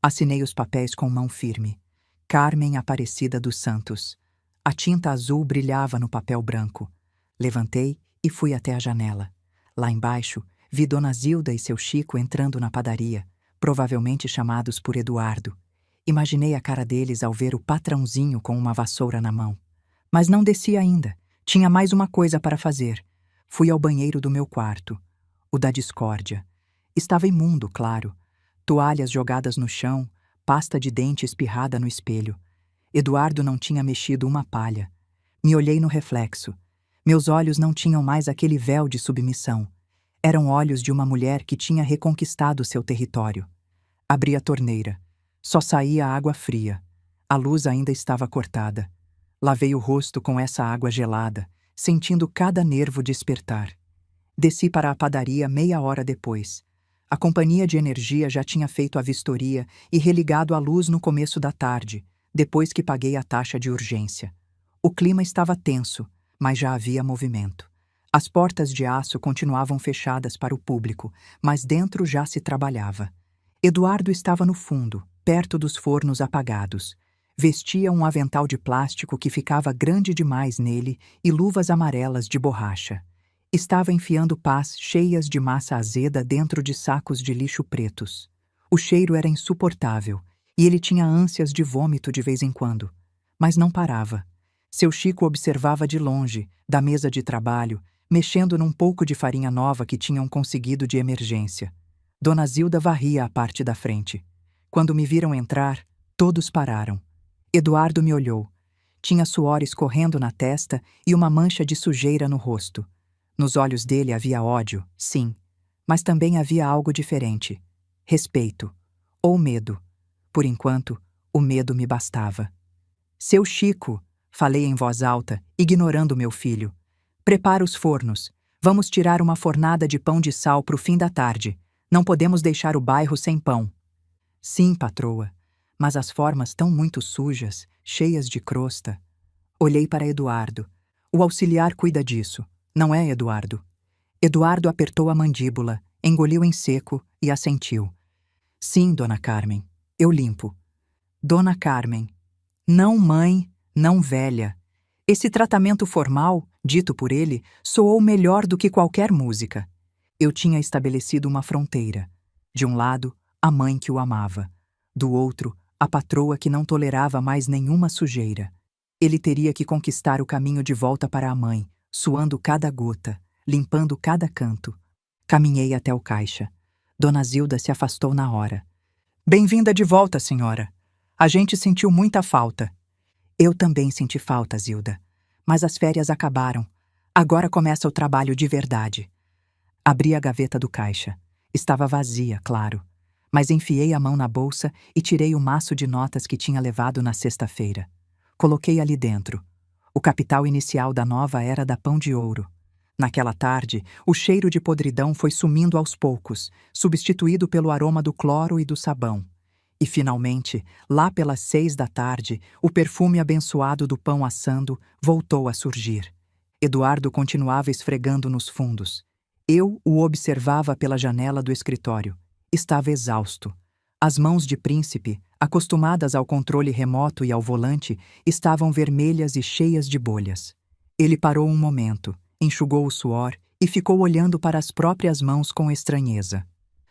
Assinei os papéis com mão firme. Carmen Aparecida dos Santos. A tinta azul brilhava no papel branco. Levantei e fui até a janela. Lá embaixo, vi Dona Zilda e seu Chico entrando na padaria, provavelmente chamados por Eduardo. Imaginei a cara deles ao ver o patrãozinho com uma vassoura na mão. Mas não desci ainda. Tinha mais uma coisa para fazer. Fui ao banheiro do meu quarto. O da discórdia. Estava imundo, claro. Toalhas jogadas no chão, pasta de dente espirrada no espelho. Eduardo não tinha mexido uma palha. Me olhei no reflexo. Meus olhos não tinham mais aquele véu de submissão. Eram olhos de uma mulher que tinha reconquistado seu território. Abri a torneira. Só saía água fria. A luz ainda estava cortada. Lavei o rosto com essa água gelada, sentindo cada nervo despertar. Desci para a padaria meia hora depois. A companhia de energia já tinha feito a vistoria e religado a luz no começo da tarde, depois que paguei a taxa de urgência. O clima estava tenso, mas já havia movimento. As portas de aço continuavam fechadas para o público, mas dentro já se trabalhava. Eduardo estava no fundo, perto dos fornos apagados. Vestia um avental de plástico que ficava grande demais nele e luvas amarelas de borracha. Estava enfiando pás cheias de massa azeda dentro de sacos de lixo pretos. O cheiro era insuportável e ele tinha ânsias de vômito de vez em quando. Mas não parava. Seu Chico observava de longe, da mesa de trabalho, mexendo num pouco de farinha nova que tinham conseguido de emergência. Dona Zilda varria a parte da frente. Quando me viram entrar, todos pararam. Eduardo me olhou. Tinha suor escorrendo na testa e uma mancha de sujeira no rosto. Nos olhos dele havia ódio, sim, mas também havia algo diferente. Respeito. Ou medo. Por enquanto, o medo me bastava. Seu Chico, falei em voz alta, ignorando meu filho. Prepara os fornos. Vamos tirar uma fornada de pão de sal para o fim da tarde. Não podemos deixar o bairro sem pão. Sim, patroa, mas as formas tão muito sujas, cheias de crosta. Olhei para Eduardo. O auxiliar cuida disso. Não é, Eduardo? Eduardo apertou a mandíbula, engoliu em seco e assentiu. Sim, dona Carmen, eu limpo. Dona Carmen. Não mãe, não velha. Esse tratamento formal, dito por ele, soou melhor do que qualquer música. Eu tinha estabelecido uma fronteira. De um lado, a mãe que o amava. Do outro, a patroa que não tolerava mais nenhuma sujeira. Ele teria que conquistar o caminho de volta para a mãe, suando cada gota, limpando cada canto. Caminhei até o caixa. Dona Zilda se afastou na hora. Bem-vinda de volta, senhora. A gente sentiu muita falta. Eu também senti falta, Zilda. Mas as férias acabaram. Agora começa o trabalho de verdade. Abri a gaveta do caixa. Estava vazia, claro. Mas enfiei a mão na bolsa e tirei o maço de notas que tinha levado na sexta-feira. Coloquei ali dentro. O capital inicial da nova era da Pão de Ouro. Naquela tarde, o cheiro de podridão foi sumindo aos poucos, substituído pelo aroma do cloro e do sabão. E finalmente, lá pelas 6 da tarde, o perfume abençoado do pão assando voltou a surgir. Eduardo continuava esfregando nos fundos. Eu o observava pela janela do escritório. Estava exausto. As mãos de príncipe, acostumadas ao controle remoto e ao volante, estavam vermelhas e cheias de bolhas. Ele parou um momento, enxugou o suor e ficou olhando para as próprias mãos com estranheza.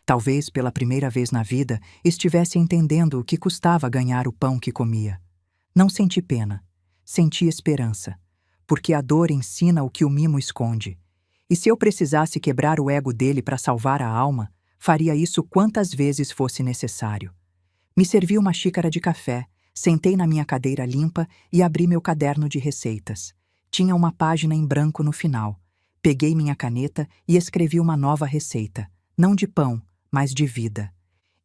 Talvez pela primeira vez na vida estivesse entendendo o que custava ganhar o pão que comia. Não senti pena, senti esperança, porque a dor ensina o que o mimo esconde. E se eu precisasse quebrar o ego dele para salvar a alma, faria isso quantas vezes fosse necessário. Me servi uma xícara de café, sentei na minha cadeira limpa e abri meu caderno de receitas. Tinha uma página em branco no final. Peguei minha caneta e escrevi uma nova receita, não de pão, mas de vida.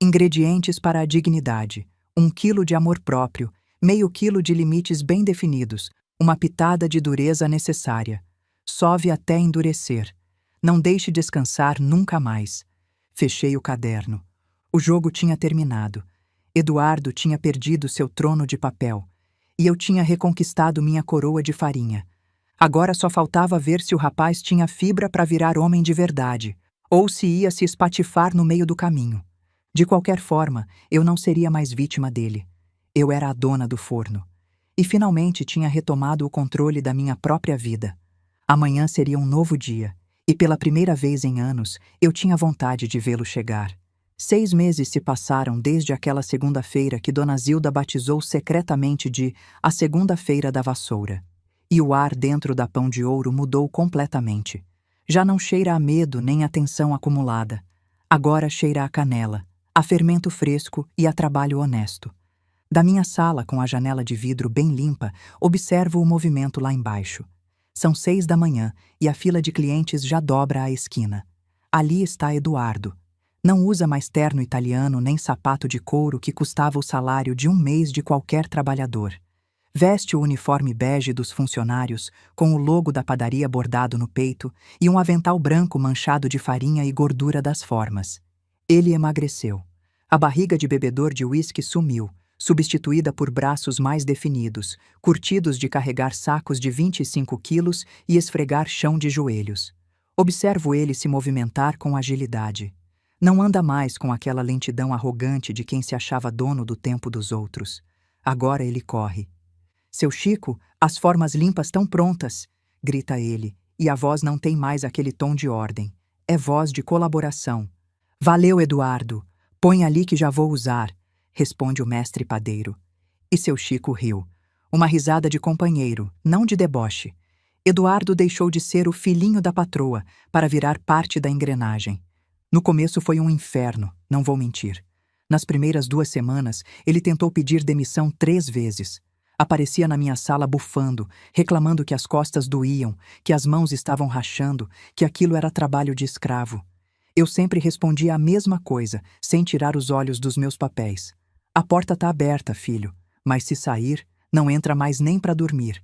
Ingredientes para a dignidade: 1 quilo de amor próprio, meio quilo de limites bem definidos, uma pitada de dureza necessária. Sove até endurecer. Não deixe descansar nunca mais. Fechei o caderno. O jogo tinha terminado. Eduardo tinha perdido seu trono de papel. E eu tinha reconquistado minha coroa de farinha. Agora só faltava ver se o rapaz tinha fibra para virar homem de verdade, ou se ia se espatifar no meio do caminho. De qualquer forma, eu não seria mais vítima dele. Eu era a dona do forno. E finalmente tinha retomado o controle da minha própria vida. Amanhã seria um novo dia, e pela primeira vez em anos, eu tinha vontade de vê-lo chegar. 6 meses se passaram desde aquela segunda-feira que Dona Zilda batizou secretamente de a segunda-feira da vassoura. E o ar dentro da Pão de Ouro mudou completamente. Já não cheira a medo nem a tensão acumulada. Agora cheira a canela, a fermento fresco e a trabalho honesto. Da minha sala, com a janela de vidro bem limpa, observo o movimento lá embaixo. São 6 da manhã e a fila de clientes já dobra a esquina. Ali está Eduardo. Não usa mais terno italiano nem sapato de couro que custava o salário de um mês de qualquer trabalhador. Veste o uniforme bege dos funcionários, com o logo da padaria bordado no peito e um avental branco manchado de farinha e gordura das formas. Ele emagreceu. A barriga de bebedor de uísque sumiu, substituída por braços mais definidos, curtidos de carregar sacos de 25 quilos e esfregar chão de joelhos. Observo ele se movimentar com agilidade. Não anda mais com aquela lentidão arrogante de quem se achava dono do tempo dos outros. Agora ele corre. Seu Chico, as formas limpas tão prontas, grita ele, e a voz não tem mais aquele tom de ordem. É voz de colaboração. Valeu, Eduardo. Põe ali que já vou usar, responde o mestre padeiro. E seu Chico riu. Uma risada de companheiro, não de deboche. Eduardo deixou de ser o filhinho da patroa para virar parte da engrenagem. No começo foi um inferno, não vou mentir. Nas primeiras 2 semanas, ele tentou pedir demissão 3 vezes. Aparecia na minha sala bufando, reclamando que as costas doíam, que as mãos estavam rachando, que aquilo era trabalho de escravo. Eu sempre respondia a mesma coisa, sem tirar os olhos dos meus papéis. A porta tá aberta, filho, mas se sair, não entra mais nem para dormir.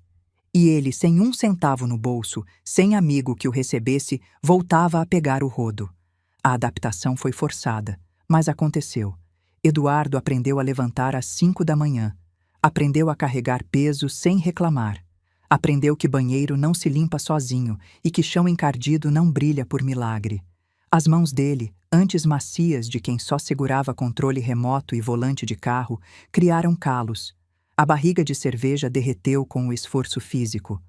E ele, sem 1 centavo no bolso, sem amigo que o recebesse, voltava a pegar o rodo. A adaptação foi forçada, mas aconteceu. Eduardo aprendeu a levantar às 5 da manhã. Aprendeu a carregar peso sem reclamar. Aprendeu que banheiro não se limpa sozinho e que chão encardido não brilha por milagre. As mãos dele, antes macias de quem só segurava controle remoto e volante de carro, criaram calos. A barriga de cerveja derreteu com o esforço físico.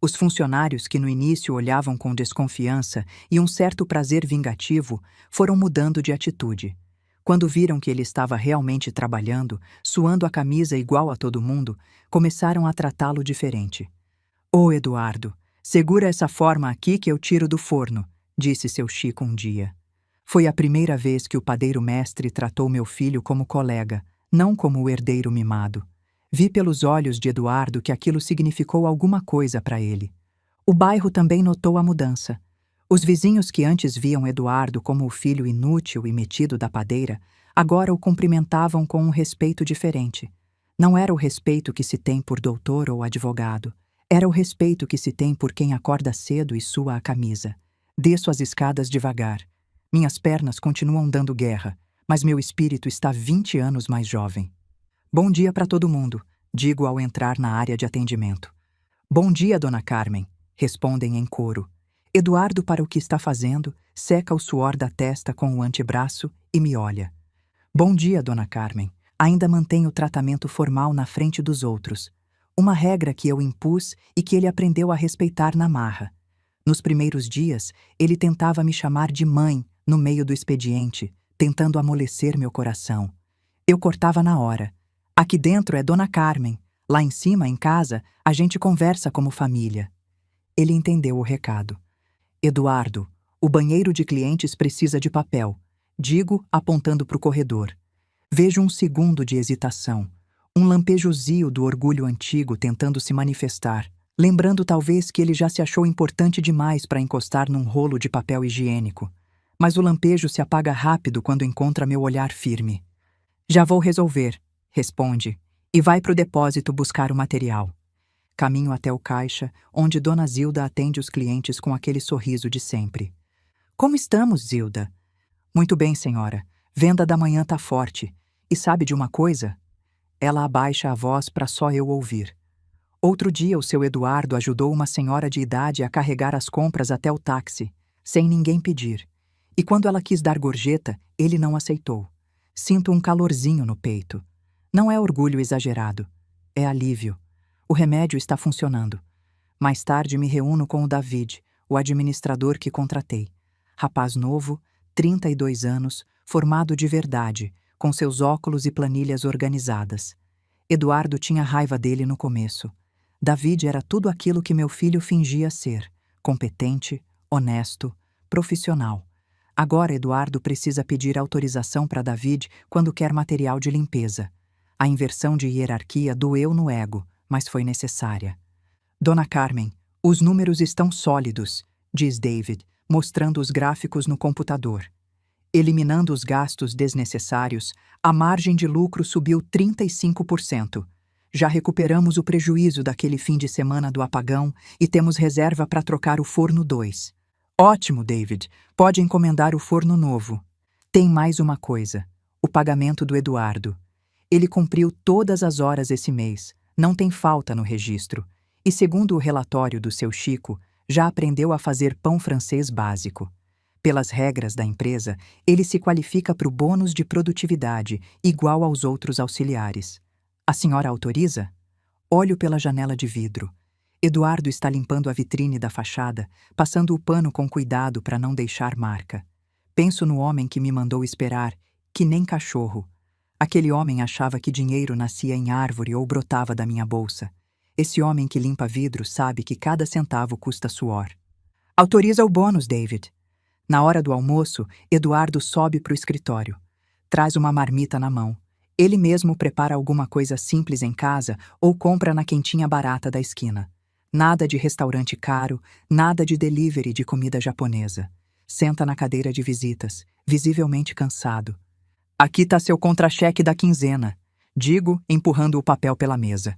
Os funcionários que no início olhavam com desconfiança e um certo prazer vingativo foram mudando de atitude. Quando viram que ele estava realmente trabalhando, suando a camisa igual a todo mundo, começaram a tratá-lo diferente. Ô Eduardo, segura essa forma aqui que eu tiro do forno, disse seu Chico um dia. Foi a primeira vez que o padeiro mestre tratou meu filho como colega, não como o herdeiro mimado. Vi pelos olhos de Eduardo que aquilo significou alguma coisa para ele. O bairro também notou a mudança. Os vizinhos que antes viam Eduardo como o filho inútil e metido da padeira, agora o cumprimentavam com um respeito diferente. Não era o respeito que se tem por doutor ou advogado. Era o respeito que se tem por quem acorda cedo e sua a camisa. Desço as escadas devagar. Minhas pernas continuam dando guerra, mas meu espírito está 20 anos mais jovem. Bom dia para todo mundo, digo ao entrar na área de atendimento. Bom dia, Dona Carmen, respondem em coro. Eduardo, para o que está fazendo, seca o suor da testa com o antebraço e me olha. Bom dia, Dona Carmen. Ainda mantenho o tratamento formal na frente dos outros. Uma regra que eu impus e que ele aprendeu a respeitar na marra. Nos primeiros dias, ele tentava me chamar de mãe no meio do expediente, tentando amolecer meu coração. Eu cortava na hora. Aqui dentro é Dona Carmen. Lá em cima, em casa, a gente conversa como família. Ele entendeu o recado. Eduardo, o banheiro de clientes precisa de papel. Digo, apontando para o corredor. Vejo um segundo de hesitação. Um lampejozio do orgulho antigo tentando se manifestar, lembrando talvez que ele já se achou importante demais para encostar num rolo de papel higiênico. Mas o lampejo se apaga rápido quando encontra meu olhar firme. Já vou resolver, responde, e vai para o depósito buscar o material. Caminho até o caixa, onde Dona Zilda atende os clientes com aquele sorriso de sempre. Como estamos, Zilda? Muito bem, senhora. Venda da manhã tá forte. E sabe de uma coisa? Ela abaixa a voz para só eu ouvir. Outro dia o seu Eduardo ajudou uma senhora de idade a carregar as compras até o táxi, sem ninguém pedir. E quando ela quis dar gorjeta, ele não aceitou. Sinto um calorzinho no peito. Não é orgulho exagerado. É alívio. O remédio está funcionando. Mais tarde me reúno com o David, o administrador que contratei. Rapaz novo, 32 anos, formado de verdade, com seus óculos e planilhas organizadas. Eduardo tinha raiva dele no começo. David era tudo aquilo que meu filho fingia ser: competente, honesto, profissional. Agora Eduardo precisa pedir autorização para David quando quer material de limpeza. A inversão de hierarquia doeu no ego, mas foi necessária. Dona Carmen, os números estão sólidos, diz David, mostrando os gráficos no computador. Eliminando os gastos desnecessários, a margem de lucro subiu 35%. Já recuperamos o prejuízo daquele fim de semana do apagão e temos reserva para trocar o forno 2. Ótimo, David. Pode encomendar o forno novo. Tem mais uma coisa: o pagamento do Eduardo. Ele cumpriu todas as horas esse mês, não tem falta no registro. E segundo o relatório do seu Chico, já aprendeu a fazer pão francês básico. Pelas regras da empresa, ele se qualifica para o bônus de produtividade, igual aos outros auxiliares. A senhora autoriza? Olho pela janela de vidro. Eduardo está limpando a vitrine da fachada, passando o pano com cuidado para não deixar marca. Penso no homem que me mandou esperar, que nem cachorro. Aquele homem achava que dinheiro nascia em árvore ou brotava da minha bolsa. Esse homem que limpa vidro sabe que cada centavo custa suor. Autoriza o bônus, David. Na hora do almoço, Eduardo sobe para o escritório. Traz uma marmita na mão. Ele mesmo prepara alguma coisa simples em casa ou compra na quentinha barata da esquina. Nada de restaurante caro, nada de delivery de comida japonesa. Senta na cadeira de visitas, visivelmente cansado. Aqui tá seu contra-cheque da quinzena, digo, empurrando o papel pela mesa.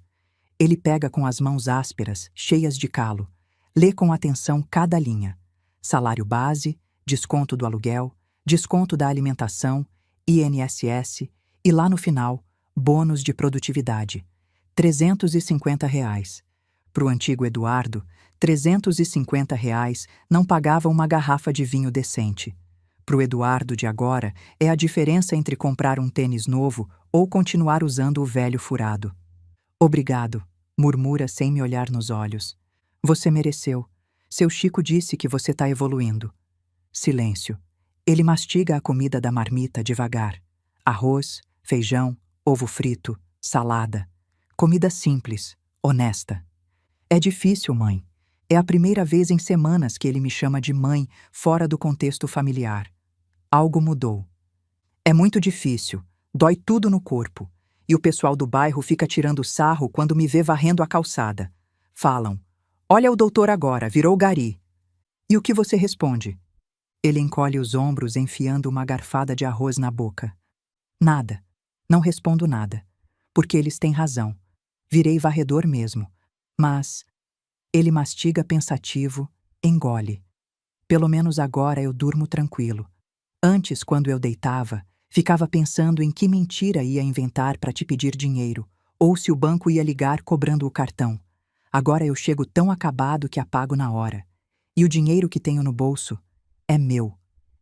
Ele pega com as mãos ásperas, cheias de calo. Lê com atenção cada linha. Salário base, desconto do aluguel, desconto da alimentação, INSS e lá no final, bônus de produtividade. R$ 350. Para o antigo Eduardo, R$ 350 não pagava uma garrafa de vinho decente. Para o Eduardo de agora, é a diferença entre comprar um tênis novo ou continuar usando o velho furado. Obrigado, murmura sem me olhar nos olhos. Você mereceu. Seu Chico disse que você está evoluindo. Silêncio. Ele mastiga a comida da marmita devagar. Arroz, feijão, ovo frito, salada. Comida simples, honesta. É difícil, mãe. É a primeira vez em semanas que ele me chama de mãe fora do contexto familiar. Algo mudou. É muito difícil. Dói tudo no corpo. E o pessoal do bairro fica tirando sarro quando me vê varrendo a calçada. Falam: olha o doutor agora, virou gari. E o que você responde? Ele encolhe os ombros enfiando uma garfada de arroz na boca. Nada. Não respondo nada. Porque eles têm razão. Virei varredor mesmo. Mas... Ele mastiga pensativo, engole. Pelo menos agora eu durmo tranquilo. Antes, quando eu deitava, Ficava pensando em que mentira ia inventar para te pedir dinheiro, ou se o banco ia ligar cobrando o cartão. Agora eu chego tão acabado que apago na hora. E o dinheiro que tenho no bolso é meu.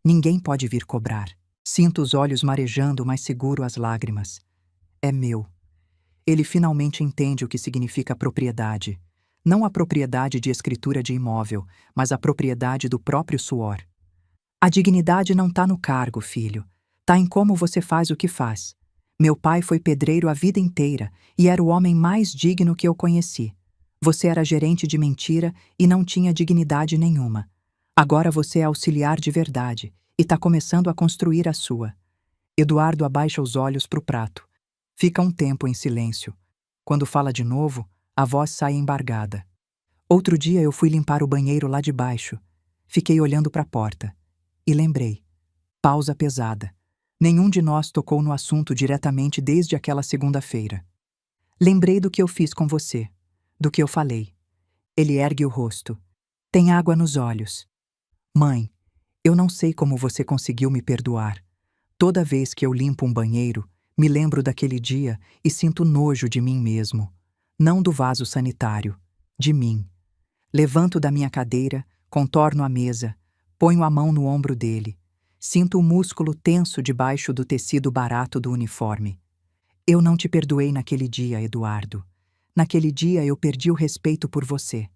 Ninguém pode vir cobrar. Sinto os olhos marejando, mas seguro as lágrimas. É meu. Ele finalmente entende o que significa propriedade. Não a propriedade de escritura de imóvel, mas a propriedade do próprio suor. A dignidade não tá no cargo, filho. Tá em como você faz o que faz. Meu pai foi pedreiro a vida inteira e era o homem mais digno que eu conheci. Você era gerente de mentira e não tinha dignidade nenhuma. Agora você é auxiliar de verdade e tá começando a construir a sua. Eduardo abaixa os olhos pro prato. Fica um tempo em silêncio. Quando fala de novo, a voz sai embargada. Outro dia eu fui limpar o banheiro lá de baixo. Fiquei olhando para a porta. E lembrei. Pausa pesada. Nenhum de nós tocou no assunto diretamente desde aquela segunda-feira. Lembrei do que eu fiz com você. Do que eu falei. Ele ergue o rosto. Tem água nos olhos. Mãe, eu não sei como você conseguiu me perdoar. Toda vez que eu limpo um banheiro, me lembro daquele dia e sinto nojo de mim mesmo. Não do vaso sanitário. De mim. Levanto da minha cadeira, contorno a mesa, ponho a mão no ombro dele. Sinto o músculo tenso debaixo do tecido barato do uniforme. Eu não te perdoei naquele dia, Eduardo. Naquele dia eu perdi o respeito por você.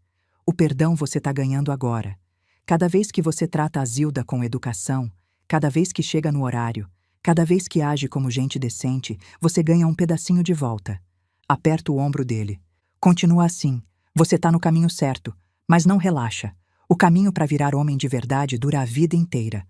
O perdão você tá ganhando agora. Cada vez que você trata a Zilda com educação, cada vez que chega no horário, cada vez que age como gente decente, você ganha um pedacinho de volta. Aperto o ombro dele. Continua assim. Você tá no caminho certo, mas não relaxa. O caminho para virar homem de verdade dura a vida inteira.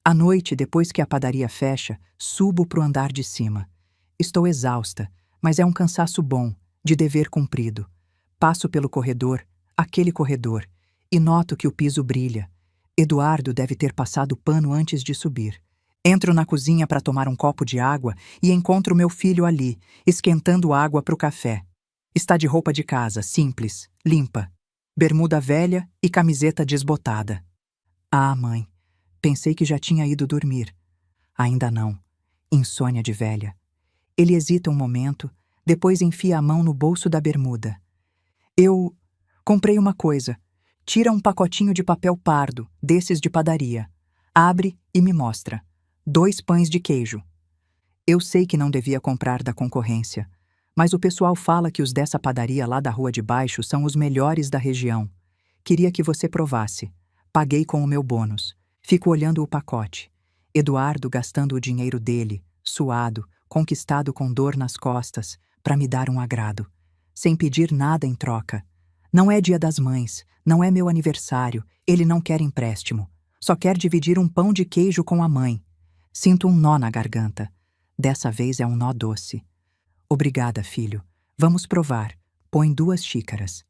À noite, depois que a padaria fecha, subo pro andar de cima. Estou exausta, mas é um cansaço bom, de dever cumprido. Passo pelo corredor, aquele corredor, e noto que o piso brilha. Eduardo deve ter passado pano antes de subir. Entro na cozinha para tomar um copo de água e encontro meu filho ali, esquentando água pro café. Está de roupa de casa, simples, limpa. Bermuda velha e camiseta desbotada. Ah, mãe, pensei que já tinha ido dormir. Ainda não. Insônia de velha. Ele hesita um momento, depois enfia a mão no bolso da bermuda. Eu comprei uma coisa. Tira um pacotinho de papel pardo, desses de padaria. Abre e me mostra. 2 pães de queijo. Eu sei que não devia comprar da concorrência, mas o pessoal fala que os dessa padaria lá da rua de baixo são os melhores da região. Queria que você provasse. Paguei com o meu bônus. Fico olhando o pacote. Eduardo gastando o dinheiro dele, suado, conquistado com dor nas costas, para me dar um agrado. Sem pedir nada em troca. Não é dia das mães, não é meu aniversário, ele não quer empréstimo. Só quer dividir um pão de queijo com a mãe. Sinto um nó na garganta. Dessa vez é um nó doce. Obrigada, filho. Vamos provar. Põe 2 xícaras.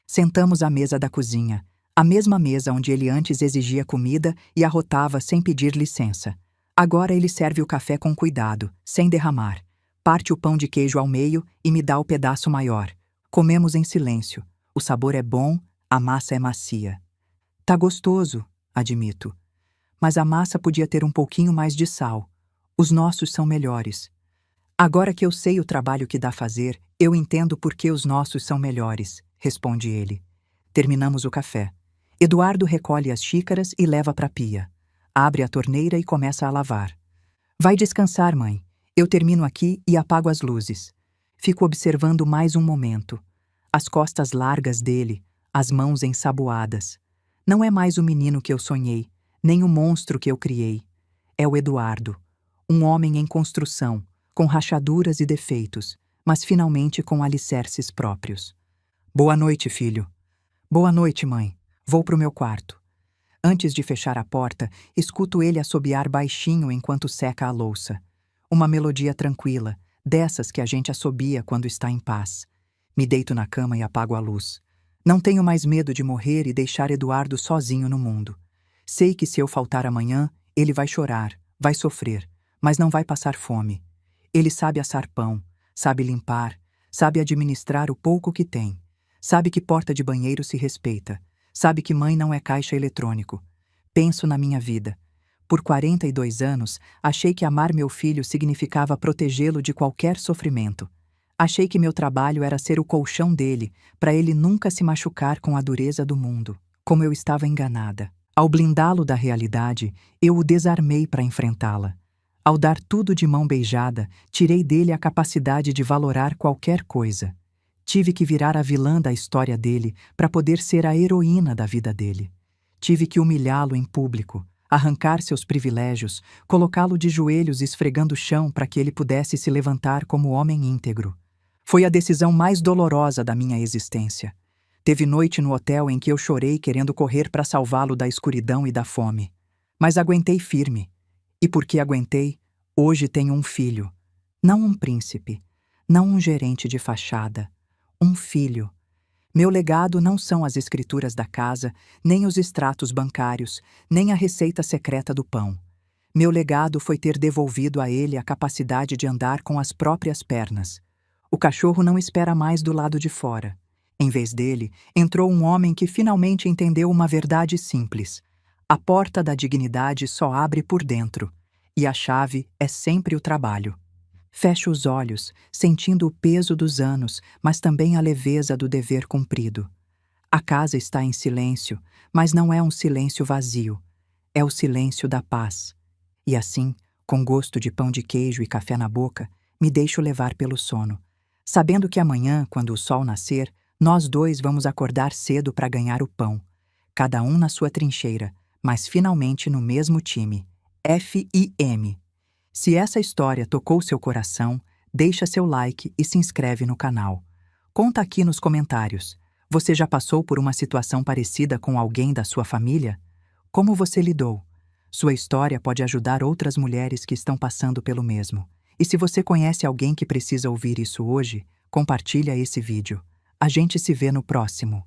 Sentamos à mesa da cozinha, a mesma mesa onde ele antes exigia comida e arrotava sem pedir licença. Agora ele serve o café com cuidado, sem derramar. Parte o pão de queijo ao meio e me dá o pedaço maior. Comemos em silêncio. O sabor é bom, a massa é macia. Tá gostoso, admito. Mas a massa podia ter um pouquinho mais de sal. Os nossos são melhores. Agora que eu sei o trabalho que dá fazer, eu entendo por que os nossos são melhores, responde ele. Terminamos o café. Eduardo recolhe as xícaras e leva para a pia. Abre a torneira e começa a lavar. Vai descansar, mãe. Eu termino aqui e apago as luzes. Fico observando mais um momento. As costas largas dele, as mãos ensaboadas. Não é mais o menino que eu sonhei, nem o monstro que eu criei. É o Eduardo. Um homem em construção, com rachaduras e defeitos, mas finalmente com alicerces próprios. Boa noite, filho. Boa noite, mãe. Vou pro meu quarto. Antes de fechar a porta, escuto ele assobiar baixinho enquanto seca a louça. Uma melodia tranquila, dessas que a gente assobia quando está em paz. Me deito na cama e apago a luz. Não tenho mais medo de morrer e deixar Eduardo sozinho no mundo. Sei que se eu faltar amanhã, ele vai chorar, vai sofrer, mas não vai passar fome. Ele sabe assar pão, sabe limpar, sabe administrar o pouco que tem. Sabe que porta de banheiro se respeita. Sabe que mãe não é caixa eletrônico. Penso na minha vida. Por 42 anos, achei que amar meu filho significava protegê-lo de qualquer sofrimento. Achei que meu trabalho era ser o colchão dele, para ele nunca se machucar com a dureza do mundo. Como eu estava enganada. Ao blindá-lo da realidade, eu o desarmei para enfrentá-la. Ao dar tudo de mão beijada, tirei dele a capacidade de valorar qualquer coisa. Tive que virar a vilã da história dele para poder ser a heroína da vida dele. Tive que humilhá-lo em público, arrancar seus privilégios, colocá-lo de joelhos esfregando o chão para que ele pudesse se levantar como homem íntegro. Foi a decisão mais dolorosa da minha existência. Teve noite no hotel em que eu chorei querendo correr para salvá-lo da escuridão e da fome. Mas aguentei firme. E porque aguentei, hoje tenho um filho. Não um príncipe, não um gerente de fachada. Um filho. Meu legado não são as escrituras da casa, nem os extratos bancários, nem a receita secreta do pão. Meu legado foi ter devolvido a ele a capacidade de andar com as próprias pernas. O cachorro não espera mais do lado de fora. Em vez dele, entrou um homem que finalmente entendeu uma verdade simples. A porta da dignidade só abre por dentro, e a chave é sempre o trabalho. Fecho os olhos, sentindo o peso dos anos, mas também a leveza do dever cumprido. A casa está em silêncio, mas não é um silêncio vazio. É o silêncio da paz. E assim, com gosto de pão de queijo e café na boca, me deixo levar pelo sono, sabendo que amanhã, quando o sol nascer, nós dois vamos acordar cedo para ganhar o pão. Cada um na sua trincheira, mas finalmente no mesmo time. FIM. Se essa história tocou seu coração, deixa seu like e se inscreve no canal. Conta aqui nos comentários. Você já passou por uma situação parecida com alguém da sua família? Como você lidou? Sua história pode ajudar outras mulheres que estão passando pelo mesmo. E se você conhece alguém que precisa ouvir isso hoje, compartilha esse vídeo. A gente se vê no próximo.